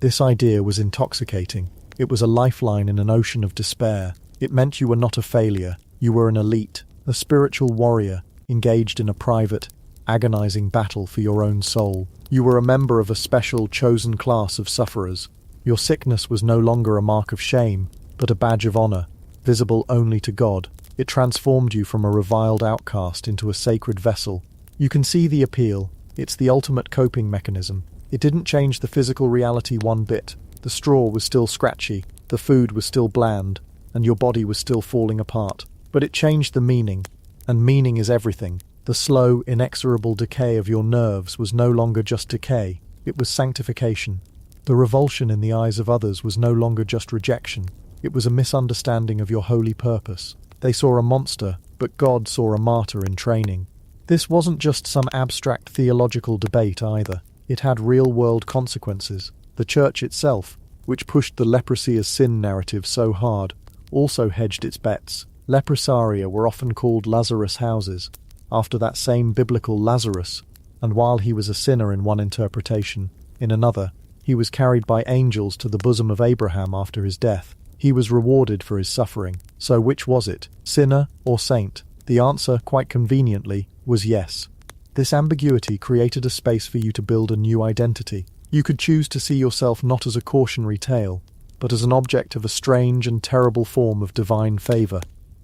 This idea was intoxicating. It was a lifeline in an ocean of despair. It meant you were not a failure. You were an elite, a spiritual warrior, engaged in a private, agonizing battle for your own soul. You were a member of a special, chosen class of sufferers. Your sickness was no longer a mark of shame, but a badge of honor, visible only to God. It transformed you from a reviled outcast into a sacred vessel. You can see the appeal. It's the ultimate coping mechanism. It didn't change the physical reality one bit. The straw was still scratchy, the food was still bland, and your body was still falling apart. But it changed the meaning, and meaning is everything. The slow, inexorable decay of your nerves was no longer just decay, it was sanctification. The revulsion in the eyes of others was no longer just rejection, it was a misunderstanding of your holy purpose. They saw a monster, but God saw a martyr in training. This wasn't just some abstract theological debate either. It had real-world consequences. The church itself, which pushed the leprosy as sin narrative so hard, also hedged its bets. Leprosaria were often called Lazarus houses, after that same biblical Lazarus, and while he was a sinner in one interpretation, in another, he was carried by angels to the bosom of Abraham after his death. He was rewarded for his suffering. So which was it, sinner or saint? The answer, quite conveniently, was yes. This ambiguity created a space for you to build a new identity. You could choose to see yourself not as a cautionary tale, but as an object of a strange and terrible form of divine favour.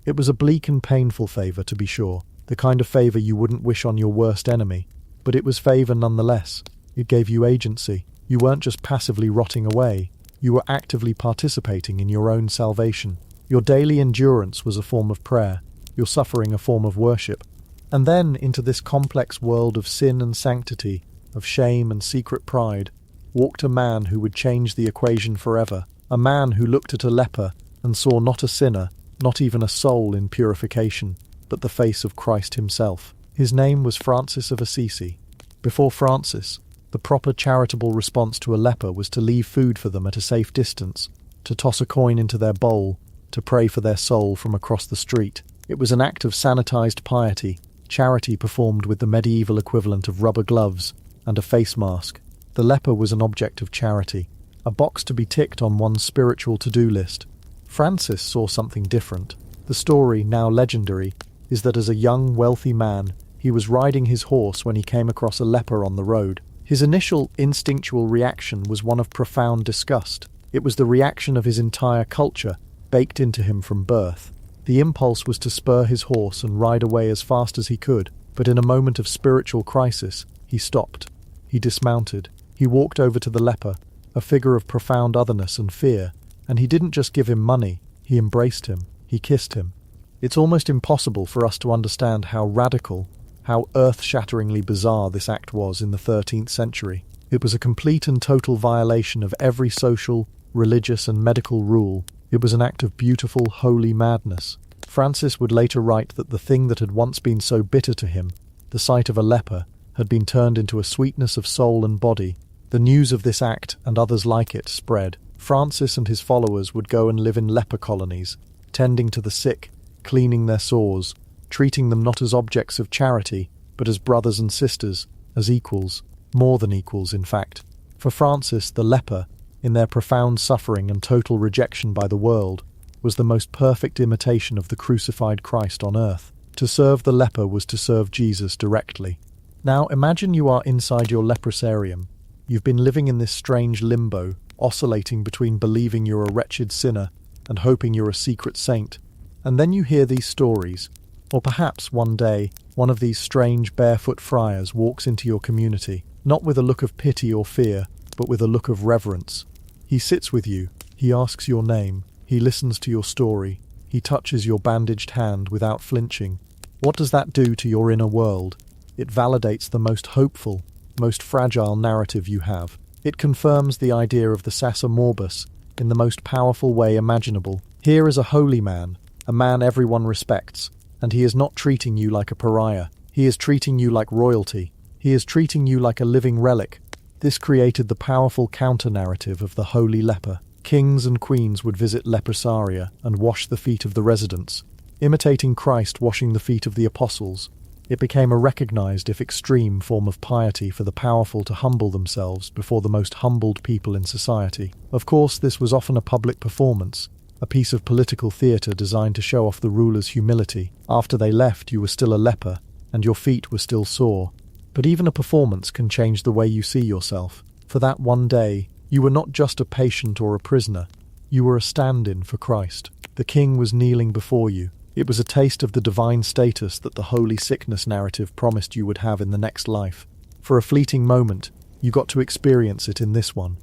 It was a bleak and painful favour, to be sure, the kind of favour you wouldn't wish on your worst enemy, but it was favour nonetheless. It gave you agency. You weren't just passively rotting away, you were actively participating in your own salvation. Your daily endurance was a form of prayer, your suffering a form of worship. And then, into this complex world of sin and sanctity, of shame and secret pride, walked a man who would change the equation forever, a man who looked at a leper and saw not a sinner, not even a soul in purification, but the face of Christ himself. His name was Francis of Assisi. Before Francis, the proper charitable response to a leper was to leave food for them at a safe distance, to toss a coin into their bowl, to pray for their soul from across the street. It was an act of sanitized piety, charity performed with the medieval equivalent of rubber gloves and a face mask. The leper was an object of charity, a box to be ticked on one's spiritual to-do list. Francis saw something different. The story, now legendary, is that as a young, wealthy man, he was riding his horse when he came across a leper on the road. His initial instinctual reaction was one of profound disgust. It was the reaction of his entire culture, baked into him from birth. The impulse was to spur his horse and ride away as fast as he could, but in a moment of spiritual crisis, he stopped. He dismounted. He walked over to the leper, a figure of profound otherness and fear, and he didn't just give him money, he embraced him, he kissed him. It's almost impossible for us to understand how radical, how earth-shatteringly bizarre this act was in the 13th century. It was a complete and total violation of every social, religious and medical rule. It was an act of beautiful, holy madness. Francis would later write that the thing that had once been so bitter to him, the sight of a leper, had been turned into a sweetness of soul and body. The news of this act, and others like it, spread. Francis and his followers would go and live in leper colonies, tending to the sick, cleaning their sores, treating them not as objects of charity, but as brothers and sisters, as equals, more than equals, in fact. For Francis, the leper, in their profound suffering and total rejection by the world, was the most perfect imitation of the crucified Christ on earth. To serve the leper was to serve Jesus directly. Now imagine you are inside your leprosarium. You've been living in this strange limbo, oscillating between believing you're a wretched sinner and hoping you're a secret saint. And then you hear these stories, or perhaps one day one of these strange barefoot friars walks into your community, not with a look of pity or fear, but with a look of reverence. He sits with you, he asks your name, he listens to your story, he touches your bandaged hand without flinching. What does that do to your inner world? It validates the most hopeful, most fragile narrative you have. It confirms the idea of the Sassa Morbus in the most powerful way imaginable. Here is a holy man, a man everyone respects, and he is not treating you like a pariah. He is treating you like royalty. He is treating you like a living relic. This created the powerful counter-narrative of the holy leper. Kings and queens would visit leprosaria and wash the feet of the residents, imitating Christ washing the feet of the apostles. It became a recognized, if extreme, form of piety for the powerful to humble themselves before the most humbled people in society. Of course, this was often a public performance, a piece of political theatre designed to show off the ruler's humility. After they left, you were still a leper, and your feet were still sore. But even a performance can change the way you see yourself. For that one day, you were not just a patient or a prisoner. You were a stand-in for Christ. The King was kneeling before you. It was a taste of the divine status that the holy sickness narrative promised you would have in the next life. For a fleeting moment, you got to experience it in this one.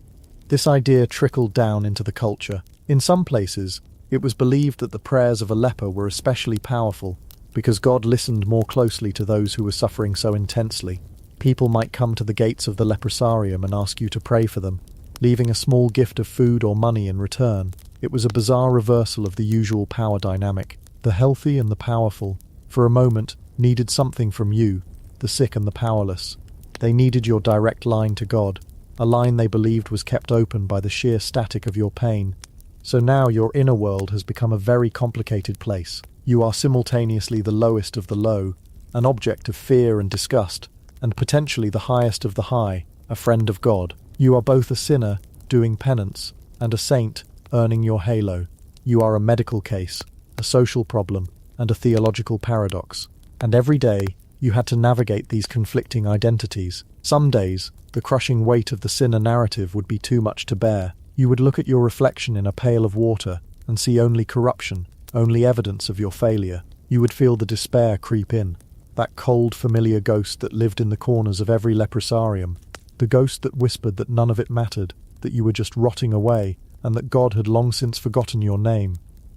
This idea trickled down into the culture. In some places, it was believed that the prayers of a leper were especially powerful, because God listened more closely to those who were suffering so intensely. People might come to the gates of the leprosarium and ask you to pray for them, leaving a small gift of food or money in return. It was a bizarre reversal of the usual power dynamic. The healthy and the powerful, for a moment, needed something from you, the sick and the powerless. They needed your direct line to God, a line they believed was kept open by the sheer static of your pain. So now your inner world has become a very complicated place. You are simultaneously the lowest of the low, an object of fear and disgust, and potentially the highest of the high, a friend of God. You are both a sinner, doing penance, and a saint, earning your halo. You are a medical case, a social problem, and a theological paradox. And every day, you had to navigate these conflicting identities. Some days, the crushing weight of the sinner narrative would be too much to bear. You would look at your reflection in a pail of water and see only corruption, only evidence of your failure. You would feel the despair creep in, that cold, familiar ghost that lived in the corners of every leprosarium, the ghost that whispered that none of it mattered, that you were just rotting away, and that God had long since forgotten your name.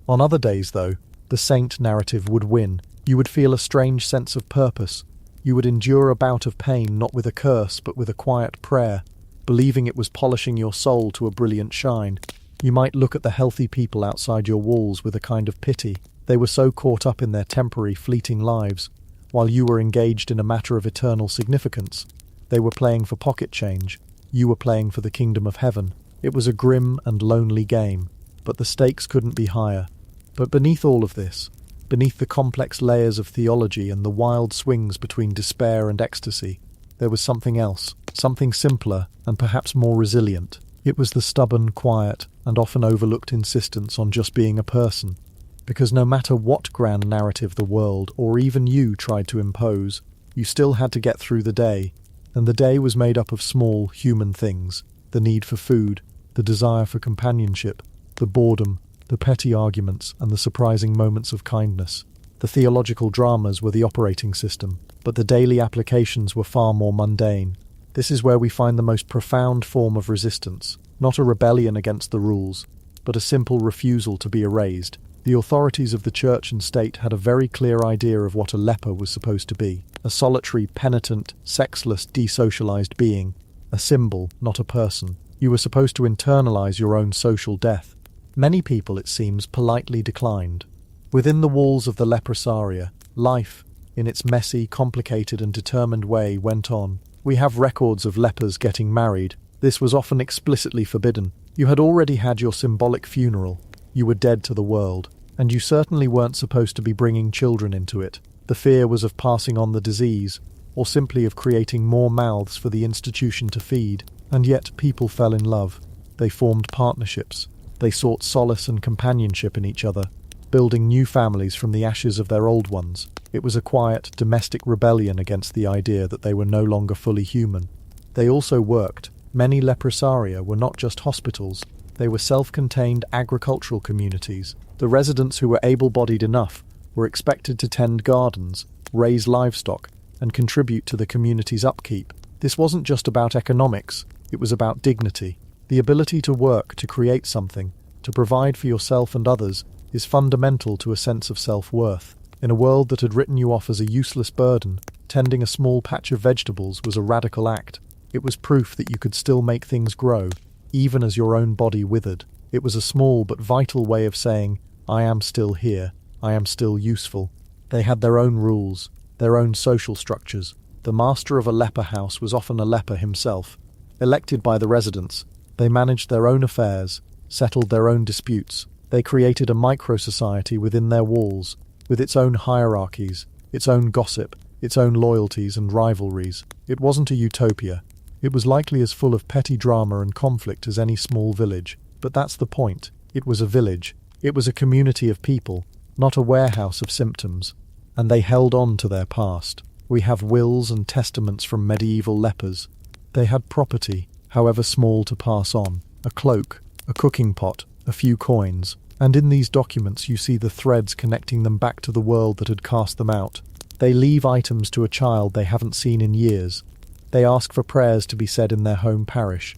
On other days, though, the saint narrative would win. You would feel a strange sense of purpose. You would endure a bout of pain not with a curse but with a quiet prayer, believing it was polishing your soul to a brilliant shine. You might look at the healthy people outside your walls with a kind of pity. They were so caught up in their temporary, fleeting lives, while you were engaged in a matter of eternal significance. They were playing for pocket change. You were playing for the kingdom of heaven. It was a grim and lonely game, but the stakes couldn't be higher. But beneath all of this, beneath the complex layers of theology and the wild swings between despair and ecstasy, there was something else, something simpler and perhaps more resilient. It was the stubborn, quiet, and often overlooked insistence on just being a person. Because no matter what grand narrative the world, or even you, tried to impose, you still had to get through the day, and the day was made up of small, human things: the need for food, the desire for companionship, the boredom, the petty arguments, and the surprising moments of kindness. The theological dramas were the operating system, but the daily applications were far more mundane. This is where we find the most profound form of resistance, not a rebellion against the rules, but a simple refusal to be erased. The authorities of the church and state had a very clear idea of what a leper was supposed to be: a solitary, penitent, sexless, desocialized being, a symbol, not a person. You were supposed to internalize your own social death. Many people, it seems, politely declined. Within the walls of the leprosaria, life, in its messy, complicated and determined way, went on. We have records of lepers getting married. This was often explicitly forbidden. You had already had your symbolic funeral. You were dead to the world, and you certainly weren't supposed to be bringing children into it. The fear was of passing on the disease, or simply of creating more mouths for the institution to feed. And yet people fell in love. They formed partnerships. They sought solace and companionship in each other, building new families from the ashes of their old ones. It was a quiet, domestic rebellion against the idea that they were no longer fully human. They also worked. Many leprosaria were not just hospitals. They were self-contained agricultural communities. The residents who were able-bodied enough were expected to tend gardens, raise livestock, and contribute to the community's upkeep. This wasn't just about economics, it was about dignity. The ability to work, to create something, to provide for yourself and others, is fundamental to a sense of self-worth. In a world that had written you off as a useless burden, tending a small patch of vegetables was a radical act. It was proof that you could still make things grow, even as your own body withered. It was a small but vital way of saying, I am still here, I am still useful. They had their own rules, their own social structures. The master of a leper house was often a leper himself. Elected by the residents, they managed their own affairs, settled their own disputes. They created a micro-society within their walls, with its own hierarchies, its own gossip, its own loyalties and rivalries. It wasn't a utopia. It was likely as full of petty drama and conflict as any small village. But that's the point. It was a village. It was a community of people, not a warehouse of symptoms. And they held on to their past. We have wills and testaments from medieval lepers. They had property, however small, to pass on. A cloak, a cooking pot, a few coins. And in these documents you see the threads connecting them back to the world that had cast them out. They leave items to a child they haven't seen in years. They ask for prayers to be said in their home parish.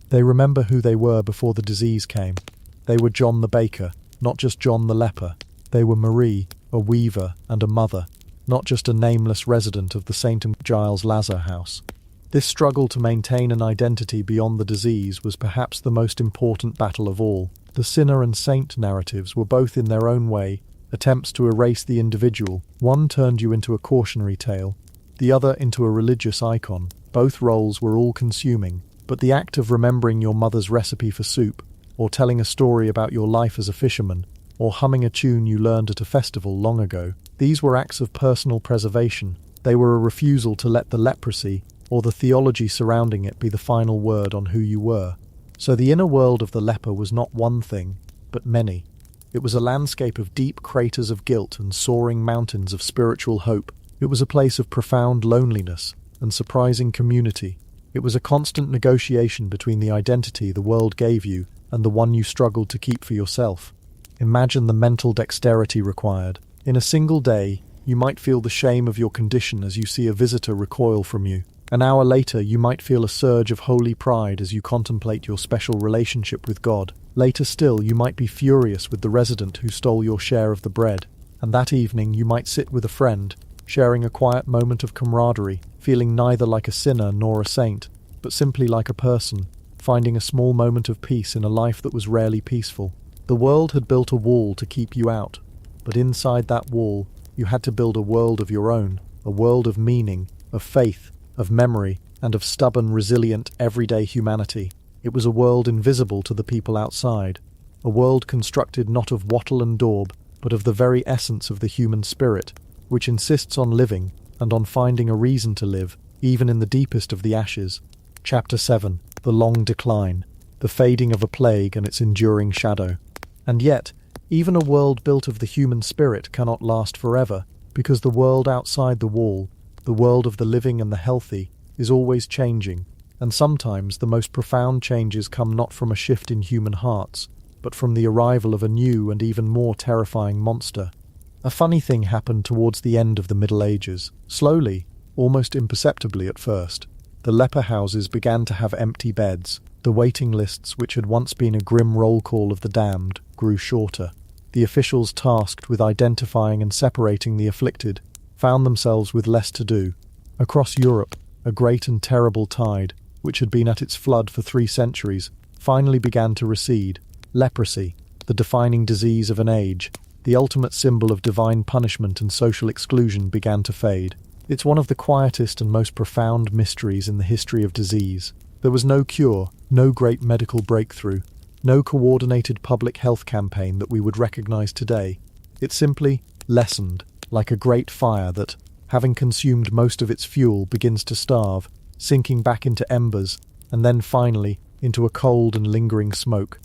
They remember who they were before the disease came. They were John the baker, not just John the leper. They were Marie, a weaver and a mother, not just a nameless resident of the St. Giles Lazar house. This struggle to maintain an identity beyond the disease was perhaps the most important battle of all. The sinner and saint narratives were both in their own way attempts to erase the individual. One turned you into a cautionary tale, the other into a religious icon. Both roles were all-consuming, but the act of remembering your mother's recipe for soup, or telling a story about your life as a fisherman, or humming a tune you learned at a festival long ago, these were acts of personal preservation. They were a refusal to let the leprosy, or the theology surrounding it, be the final word on who you were. So the inner world of the leper was not one thing, but many. It was a landscape of deep craters of guilt and soaring mountains of spiritual hope. It was a place of profound loneliness and surprising community. It was a constant negotiation between the identity the world gave you and the one you struggled to keep for yourself. Imagine the mental dexterity required. In a single day, you might feel the shame of your condition as you see a visitor recoil from you. An hour later, you might feel a surge of holy pride as you contemplate your special relationship with God. Later still, you might be furious with the resident who stole your share of the bread. And that evening, you might sit with a friend, sharing a quiet moment of camaraderie, feeling neither like a sinner nor a saint, but simply like a person, finding a small moment of peace in a life that was rarely peaceful. The world had built a wall to keep you out, but inside that wall, you had to build a world of your own, a world of meaning, of faith, of memory, and of stubborn, resilient, everyday humanity. It was a world invisible to the people outside, a world constructed not of wattle and daub, but of the very essence of the human spirit, which insists on living and on finding a reason to live, even in the deepest of the ashes. Chapter 7. The Long Decline. The fading of a plague and its enduring shadow. And yet, even a world built of the human spirit cannot last forever, because the world outside the wall, the world of the living and the healthy, is always changing, and sometimes the most profound changes come not from a shift in human hearts, but from the arrival of a new and even more terrifying monster. A funny thing happened towards the end of the Middle Ages. Slowly, almost imperceptibly at first, the leper houses began to have empty beds. The waiting lists, which had once been a grim roll call of the damned, grew shorter. The officials tasked with identifying and separating the afflicted found themselves with less to do. Across Europe, a great and terrible tide, which had been at its flood for 3 centuries, finally began to recede. Leprosy, the defining disease of an age, the ultimate symbol of divine punishment and social exclusion, began to fade. It's one of the quietest and most profound mysteries in the history of disease. There was no cure, no great medical breakthrough, no coordinated public health campaign that we would recognize today. It simply lessened, like a great fire that, having consumed most of its fuel, begins to starve, sinking back into embers, and then finally into a cold and lingering smoke.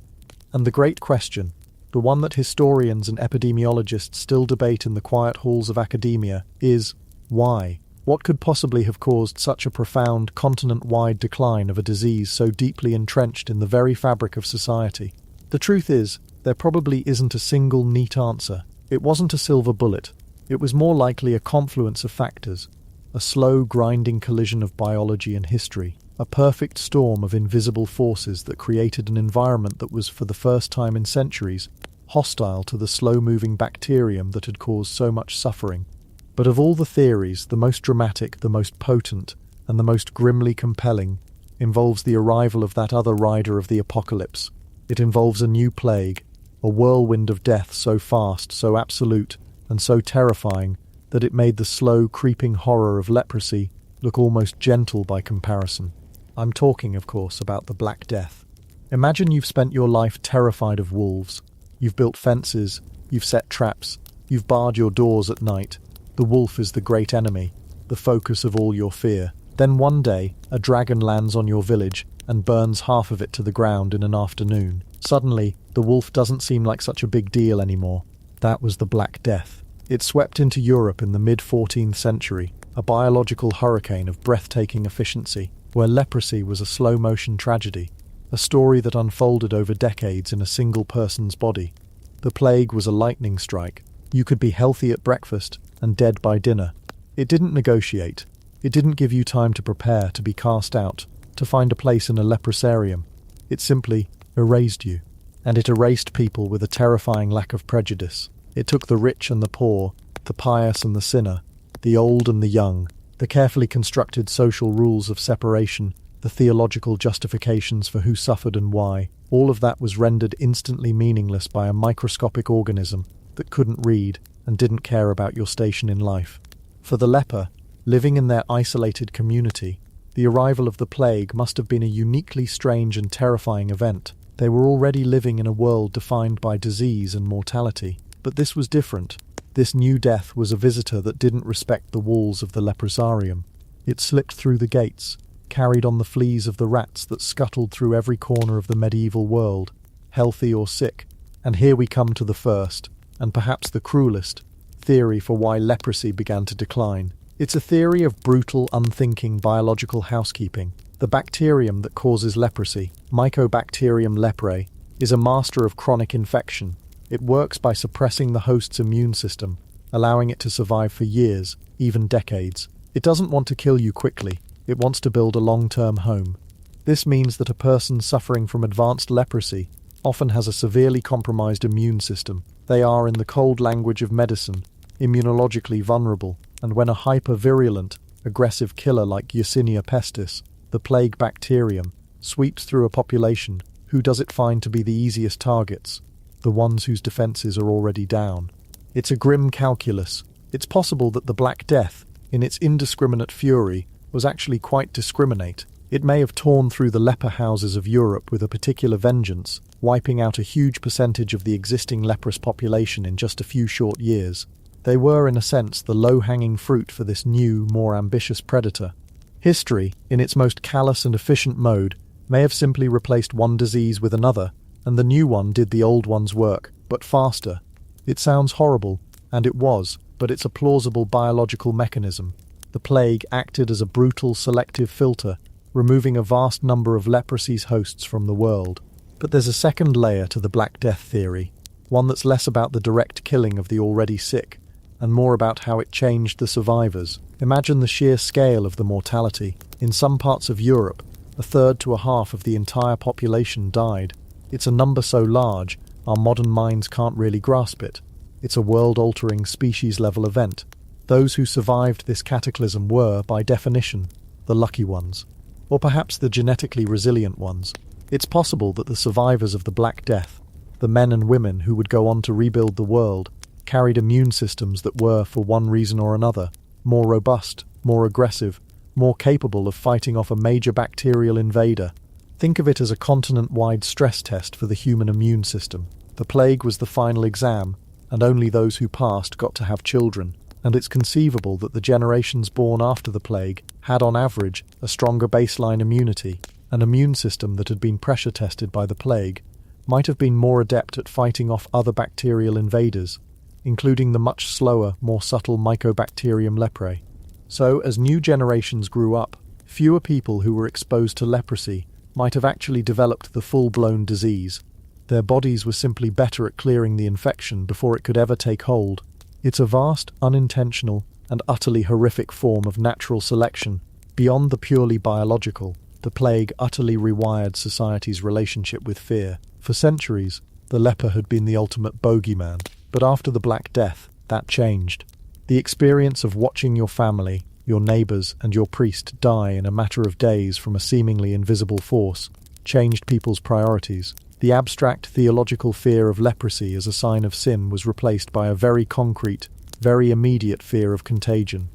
And the great question, the one that historians and epidemiologists still debate in the quiet halls of academia, is why? What could possibly have caused such a profound, continent-wide decline of a disease so deeply entrenched in the very fabric of society? The truth is, there probably isn't a single neat answer. It wasn't a silver bullet. It was more likely a confluence of factors, a slow, grinding collision of biology and history, a perfect storm of invisible forces that created an environment that was, for the first time in centuries, hostile to the slow-moving bacterium that had caused so much suffering. But of all the theories, the most dramatic, the most potent, and the most grimly compelling involves the arrival of that other rider of the apocalypse. It involves a new plague, a whirlwind of death so fast, so absolute, and so terrifying that it made the slow, creeping horror of leprosy look almost gentle by comparison. I'm talking, of course, about the Black Death. Imagine you've spent your life terrified of wolves. You've built fences, you've set traps, you've barred your doors at night. The wolf is the great enemy, the focus of all your fear. Then one day, a dragon lands on your village and burns half of it to the ground in an afternoon. Suddenly, the wolf doesn't seem like such a big deal anymore. That was the Black Death. It swept into Europe in the mid-14th century, a biological hurricane of breathtaking efficiency, where leprosy was a slow-motion tragedy, a story that unfolded over decades in a single person's body. The plague was a lightning strike. You could be healthy at breakfast and dead by dinner. It didn't negotiate. It didn't give you time to prepare, to be cast out, to find a place in a leprosarium. It simply erased you. And it erased people with a terrifying lack of prejudice. It took the rich and the poor, the pious and the sinner, the old and the young, the carefully constructed social rules of separation, the theological justifications for who suffered and why. All of that was rendered instantly meaningless by a microscopic organism that couldn't read and didn't care about your station in life. For the leper, living in their isolated community, the arrival of the plague must have been a uniquely strange and terrifying event. They were already living in a world defined by disease and mortality. But this was different. This new death was a visitor that didn't respect the walls of the leprosarium. It slipped through the gates, carried on the fleas of the rats that scuttled through every corner of the medieval world, healthy or sick. And here we come to the first, and perhaps the cruelest, theory for why leprosy began to decline. It's a theory of brutal, unthinking biological housekeeping. The bacterium that causes leprosy, Mycobacterium leprae, is a master of chronic infection. It works by suppressing the host's immune system, allowing it to survive for years, even decades. It doesn't want to kill you quickly. It wants to build a long-term home. This means that a person suffering from advanced leprosy often has a severely compromised immune system. They are, in the cold language of medicine, immunologically vulnerable, and when a hyper-virulent, aggressive killer like Yersinia pestis, the plague bacterium, sweeps through a population, who does it find to be the easiest targets? The ones whose defenses are already down. It's a grim calculus. It's possible that the Black Death, in its indiscriminate fury, was actually quite discriminate. It may have torn through the leper houses of Europe with a particular vengeance, wiping out a huge percentage of the existing leprous population in just a few short years. They were, in a sense, the low-hanging fruit for this new, more ambitious predator. History, in its most callous and efficient mode, may have simply replaced one disease with another, and the new one did the old one's work, but faster. It sounds horrible, and it was, but it's a plausible biological mechanism. The plague acted as a brutal selective filter, removing a vast number of leprosy's hosts from the world. But there's a second layer to the Black Death theory, one that's less about the direct killing of the already sick, and more about how it changed the survivors. Imagine the sheer scale of the mortality. In some parts of Europe, a third to a half of the entire population died. It's a number so large, our modern minds can't really grasp it. It's a world-altering, species-level event. Those who survived this cataclysm were, by definition, the lucky ones. Or perhaps the genetically resilient ones. It's possible that the survivors of the Black Death, the men and women who would go on to rebuild the world, carried immune systems that were, for one reason or another, more robust, more aggressive, more capable of fighting off a major bacterial invader. Think of it as a continent-wide stress test for the human immune system. The plague was the final exam, and only those who passed got to have children, and it's conceivable that the generations born after the plague had on average a stronger baseline immunity. An immune system that had been pressure-tested by the plague might have been more adept at fighting off other bacterial invaders, including the much slower, more subtle Mycobacterium leprae. So, as new generations grew up, fewer people who were exposed to leprosy might have actually developed the full-blown disease. Their bodies were simply better at clearing the infection before it could ever take hold. It's a vast, unintentional, and utterly horrific form of natural selection. Beyond the purely biological, the plague utterly rewired society's relationship with fear. For centuries, the leper had been the ultimate bogeyman. But after the Black Death, that changed. The experience of watching your family, your neighbors, and your priest die in a matter of days from a seemingly invisible force changed people's priorities. The abstract theological fear of leprosy as a sign of sin was replaced by a very concrete, very immediate fear of contagion.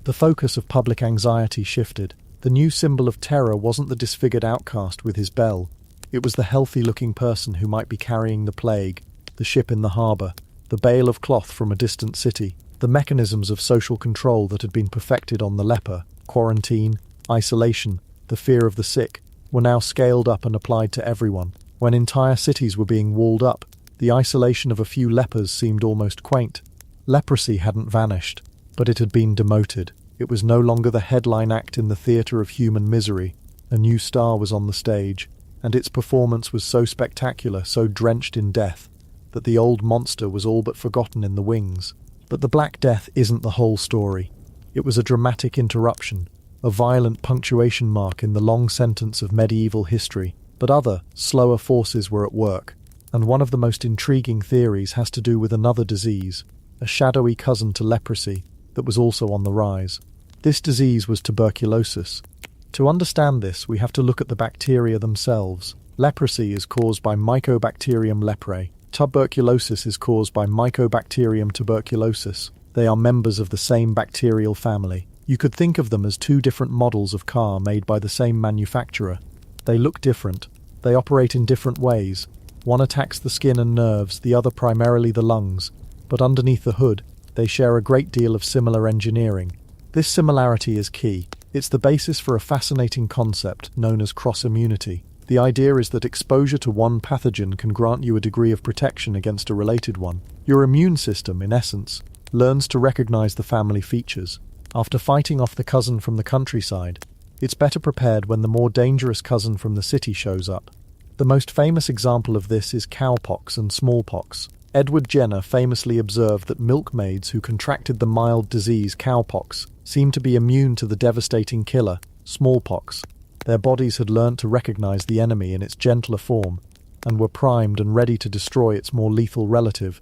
The focus of public anxiety shifted. The new symbol of terror wasn't the disfigured outcast with his bell. It was the healthy-looking person who might be carrying the plague, the ship in the harbour, the bale of cloth from a distant city. The mechanisms of social control that had been perfected on the leper, quarantine, isolation, the fear of the sick, were now scaled up and applied to everyone. When entire cities were being walled up, the isolation of a few lepers seemed almost quaint. Leprosy hadn't vanished, but it had been demoted. It was no longer the headline act in the theatre of human misery. A new star was on the stage, and its performance was so spectacular, so drenched in death, that the old monster was all but forgotten in the wings. But the Black Death isn't the whole story. It was a dramatic interruption, a violent punctuation mark in the long sentence of medieval history. But other, slower forces were at work, and one of the most intriguing theories has to do with another disease, a shadowy cousin to leprosy, that was also on the rise. This disease was tuberculosis. To understand this, we have to look at the bacteria themselves. Leprosy is caused by Mycobacterium leprae. Tuberculosis is caused by Mycobacterium tuberculosis. They are members of the same bacterial family. You could think of them as two different models of car made by the same manufacturer. They look different. They operate in different ways. One attacks the skin and nerves, the other primarily the lungs. But underneath the hood, they share a great deal of similar engineering. This similarity is key. It's the basis for a fascinating concept known as cross-immunity. The idea is that exposure to one pathogen can grant you a degree of protection against a related one. Your immune system, in essence, learns to recognize the family features. After fighting off the cousin from the countryside, it's better prepared when the more dangerous cousin from the city shows up. The most famous example of this is cowpox and smallpox. Edward Jenner famously observed that milkmaids who contracted the mild disease cowpox seemed to be immune to the devastating killer, smallpox. Their bodies had learnt to recognize the enemy in its gentler form, and were primed and ready to destroy its more lethal relative.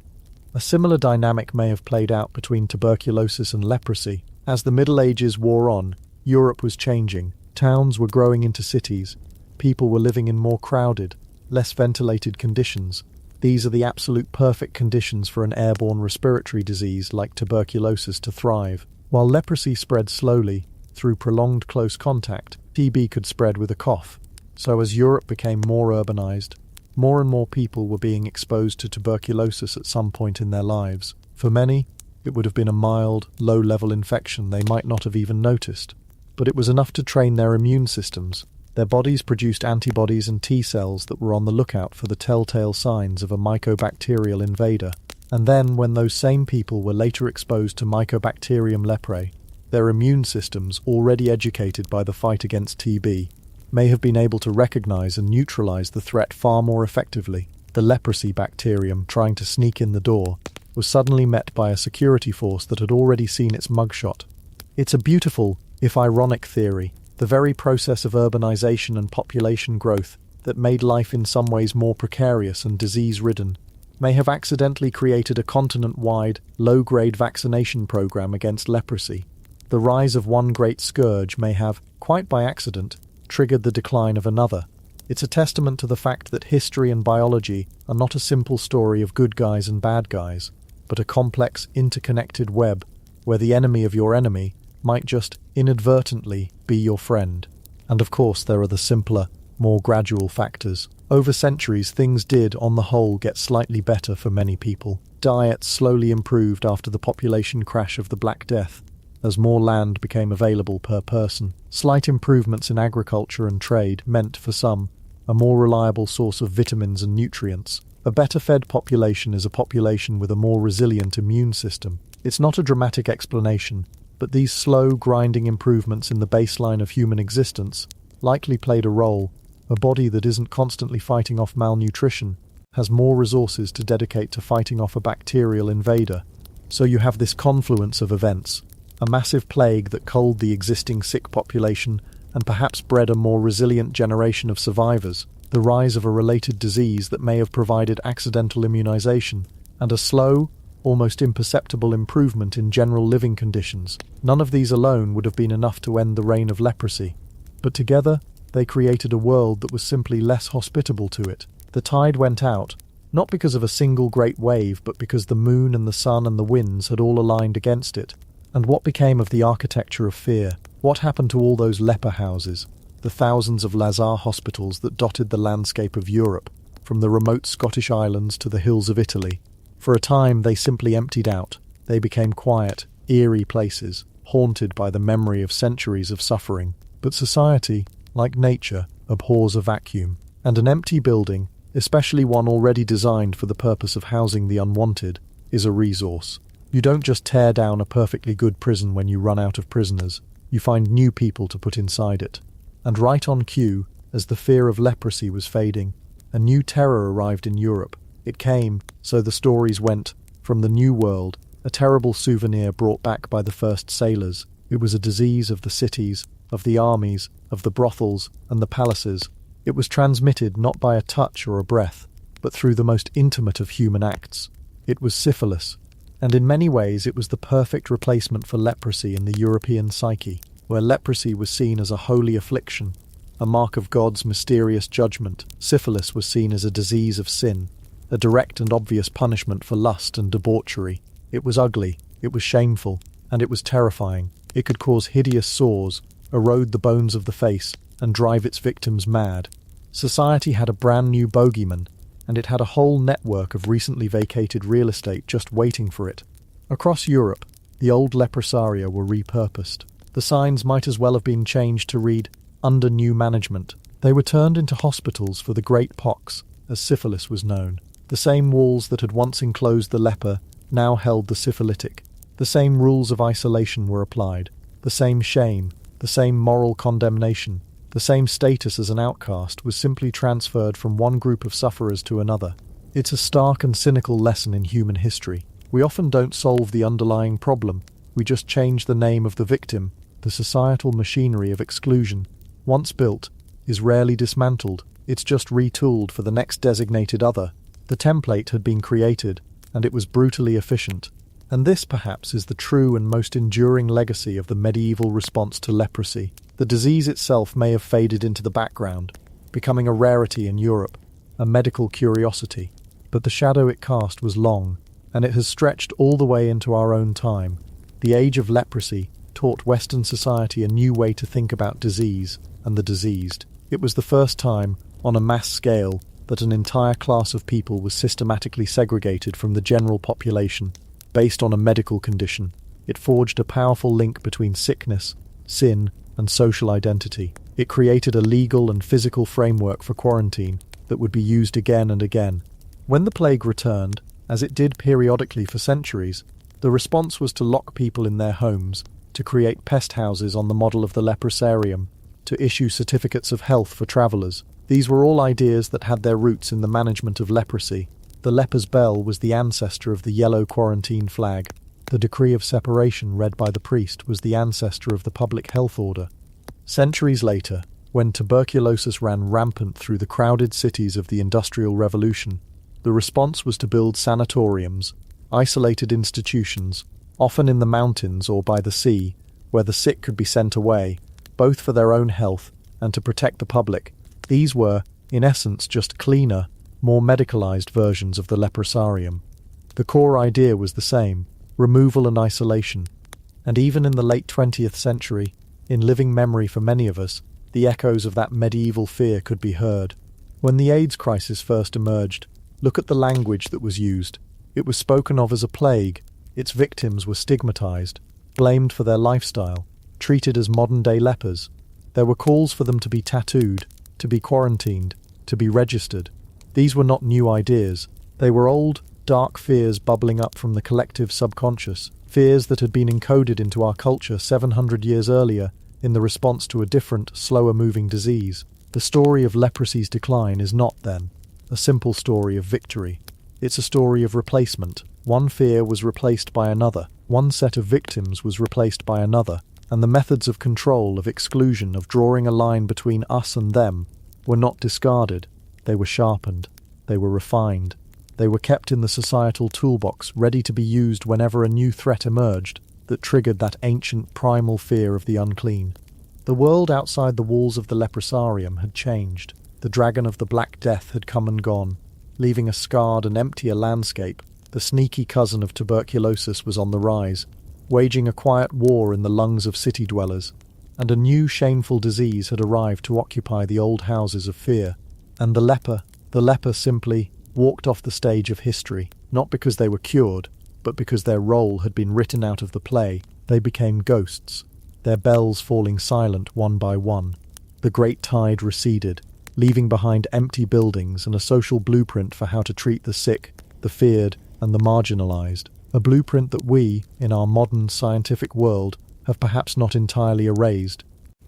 A similar dynamic may have played out between tuberculosis and leprosy. As the Middle Ages wore on, Europe was changing. Towns were growing into cities. People were living in more crowded, less ventilated conditions. These are the absolute perfect conditions for an airborne respiratory disease like tuberculosis to thrive. While leprosy spread slowly, through prolonged close contact, TB could spread with a cough. So as Europe became more urbanized, more and more people were being exposed to tuberculosis at some point in their lives. For many, it would have been a mild, low-level infection they might not have even noticed. But it was enough to train their immune systems. Their bodies produced antibodies and T cells that were on the lookout for the telltale signs of a mycobacterial invader. And then, when those same people were later exposed to Mycobacterium leprae, their immune systems, already educated by the fight against TB, may have been able to recognize and neutralize the threat far more effectively. The leprosy bacterium, trying to sneak in the door, was suddenly met by a security force that had already seen its mugshot. It's a beautiful, if ironic, theory. The very process of urbanization and population growth that made life in some ways more precarious and disease-ridden may have accidentally created a continent-wide, low-grade vaccination program against leprosy. The rise of one great scourge may have, quite by accident, triggered the decline of another. It's a testament to the fact that history and biology are not a simple story of good guys and bad guys, but a complex, interconnected web where the enemy of your enemy might just inadvertently be your friend. And of course there are the simpler, more gradual factors. Over centuries, things did, on the whole, get slightly better for many people. Diets slowly improved after the population crash of the Black Death, as more land became available per person. Slight improvements in agriculture and trade meant, for some, a more reliable source of vitamins and nutrients. A better-fed population is a population with a more resilient immune system. It's not a dramatic explanation, but these slow, grinding improvements in the baseline of human existence likely played a role. A body that isn't constantly fighting off malnutrition has more resources to dedicate to fighting off a bacterial invader. So you have this confluence of events, a massive plague that culled the existing sick population and perhaps bred a more resilient generation of survivors, the rise of a related disease that may have provided accidental immunization, and a slow, almost imperceptible improvement in general living conditions. None of these alone would have been enough to end the reign of leprosy, but together they created a world that was simply less hospitable to it. The tide went out, not because of a single great wave, but because the moon and the sun and the winds had all aligned against it. And what became of the architecture of fear? What happened to all those leper houses, the thousands of Lazar hospitals that dotted the landscape of Europe, from the remote Scottish islands to the hills of Italy? For a time they simply emptied out. They became quiet, eerie places, haunted by the memory of centuries of suffering. But society, like nature, abhors a vacuum. And an empty building, especially one already designed for the purpose of housing the unwanted, is a resource. You don't just tear down a perfectly good prison when you run out of prisoners. You find new people to put inside it. And right on cue, as the fear of leprosy was fading, a new terror arrived in Europe. It came, so the stories went, from the New World, a terrible souvenir brought back by the first sailors. It was a disease of the cities, of the armies, of the brothels and the palaces. It was transmitted not by a touch or a breath, but through the most intimate of human acts. It was syphilis, and in many ways it was the perfect replacement for leprosy in the European psyche, where leprosy was seen as a holy affliction, a mark of God's mysterious judgment. Syphilis was seen as a disease of sin, a direct and obvious punishment for lust and debauchery. It was ugly, it was shameful, and it was terrifying. It could cause hideous sores, erode the bones of the face, and drive its victims mad. Society had a brand new bogeyman, and it had a whole network of recently vacated real estate just waiting for it. Across Europe, the old leprosaria were repurposed. The signs might as well have been changed to read, "Under new management." They were turned into hospitals for the great pox, as syphilis was known. The same walls that had once enclosed the leper now held the syphilitic. The same rules of isolation were applied. The same shame, the same moral condemnation, the same status as an outcast was simply transferred from one group of sufferers to another. It's a stark and cynical lesson in human history. We often don't solve the underlying problem. We just change the name of the victim. The societal machinery of exclusion, once built, is rarely dismantled. It's just retooled for the next designated other. The template had been created, and it was brutally efficient. And this, perhaps, is the true and most enduring legacy of the medieval response to leprosy. The disease itself may have faded into the background, becoming a rarity in Europe, a medical curiosity. but the shadow it cast was long, and it has stretched all the way into our own time. The age of leprosy taught Western society a new way to think about disease and the diseased. It was the first time, on a mass scale, that an entire class of people was systematically segregated from the general population, based on a medical condition. It forged a powerful link between sickness, sin, and social identity. It created a legal and physical framework for quarantine that would be used again and again. When the plague returned, as it did periodically for centuries, the response was to lock people in their homes, to create pest houses on the model of the leprosarium, to issue certificates of health for travellers. These were all ideas that had their roots in the management of leprosy. The leper's bell was the ancestor of the yellow quarantine flag. The decree of separation read by the priest was the ancestor of the public health order. Centuries later, when tuberculosis ran rampant through the crowded cities of the Industrial Revolution, the response was to build sanatoriums, isolated institutions, often in the mountains or by the sea, where the sick could be sent away, both for their own health and to protect the public. These were, in essence, just cleaner, more medicalized versions of the leprosarium. The core idea was the same: removal and isolation. And even in the late 20th century, in living memory for many of us, the echoes of that medieval fear could be heard. When the AIDS crisis first emerged, look at the language that was used. It was spoken of as a plague. Its victims were stigmatized, blamed for their lifestyle, treated as modern-day lepers. There were calls for them to be tattooed, to be quarantined, to be registered. These were not new ideas. They were old, dark fears bubbling up from the collective subconscious, fears that had been encoded into our culture 700 years earlier in the response to a different, slower-moving disease. The story of leprosy's decline is not, then, a simple story of victory. It's a story of replacement. One fear was replaced by another. One set of victims was replaced by another. And the methods of control, of exclusion, of drawing a line between us and them, were not discarded. They were sharpened. They were refined. They were kept in the societal toolbox, ready to be used whenever a new threat emerged that triggered that ancient primal fear of the unclean. The world outside the walls of the leprosarium had changed. The dragon of the Black Death had come and gone, leaving a scarred and emptier landscape. The sneaky cousin of tuberculosis was on the rise, waging a quiet war in the lungs of city dwellers, and a new shameful disease had arrived to occupy the old houses of fear. And the leper simply walked off the stage of history, not because they were cured, but because their role had been written out of the play. They became ghosts, their bells falling silent one by one. The great tide receded, leaving behind empty buildings and a social blueprint for how to treat the sick, the feared, and the marginalized. A blueprint that we, in our modern scientific world, have perhaps not entirely erased.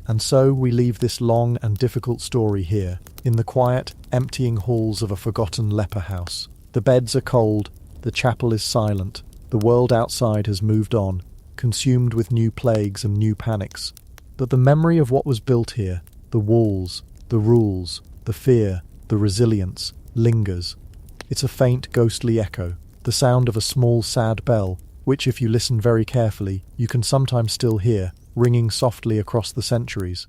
And so we leave this long and difficult story here, in the quiet, emptying halls of a forgotten leper house. The beds are cold, the chapel is silent, the world outside has moved on, consumed with new plagues and new panics. But the memory of what was built here, the walls, the rules, the fear, the resilience, lingers. It's a faint, ghostly echo, the sound of a small, sad bell, which, if you listen very carefully, you can sometimes still hear, ringing softly across the centuries.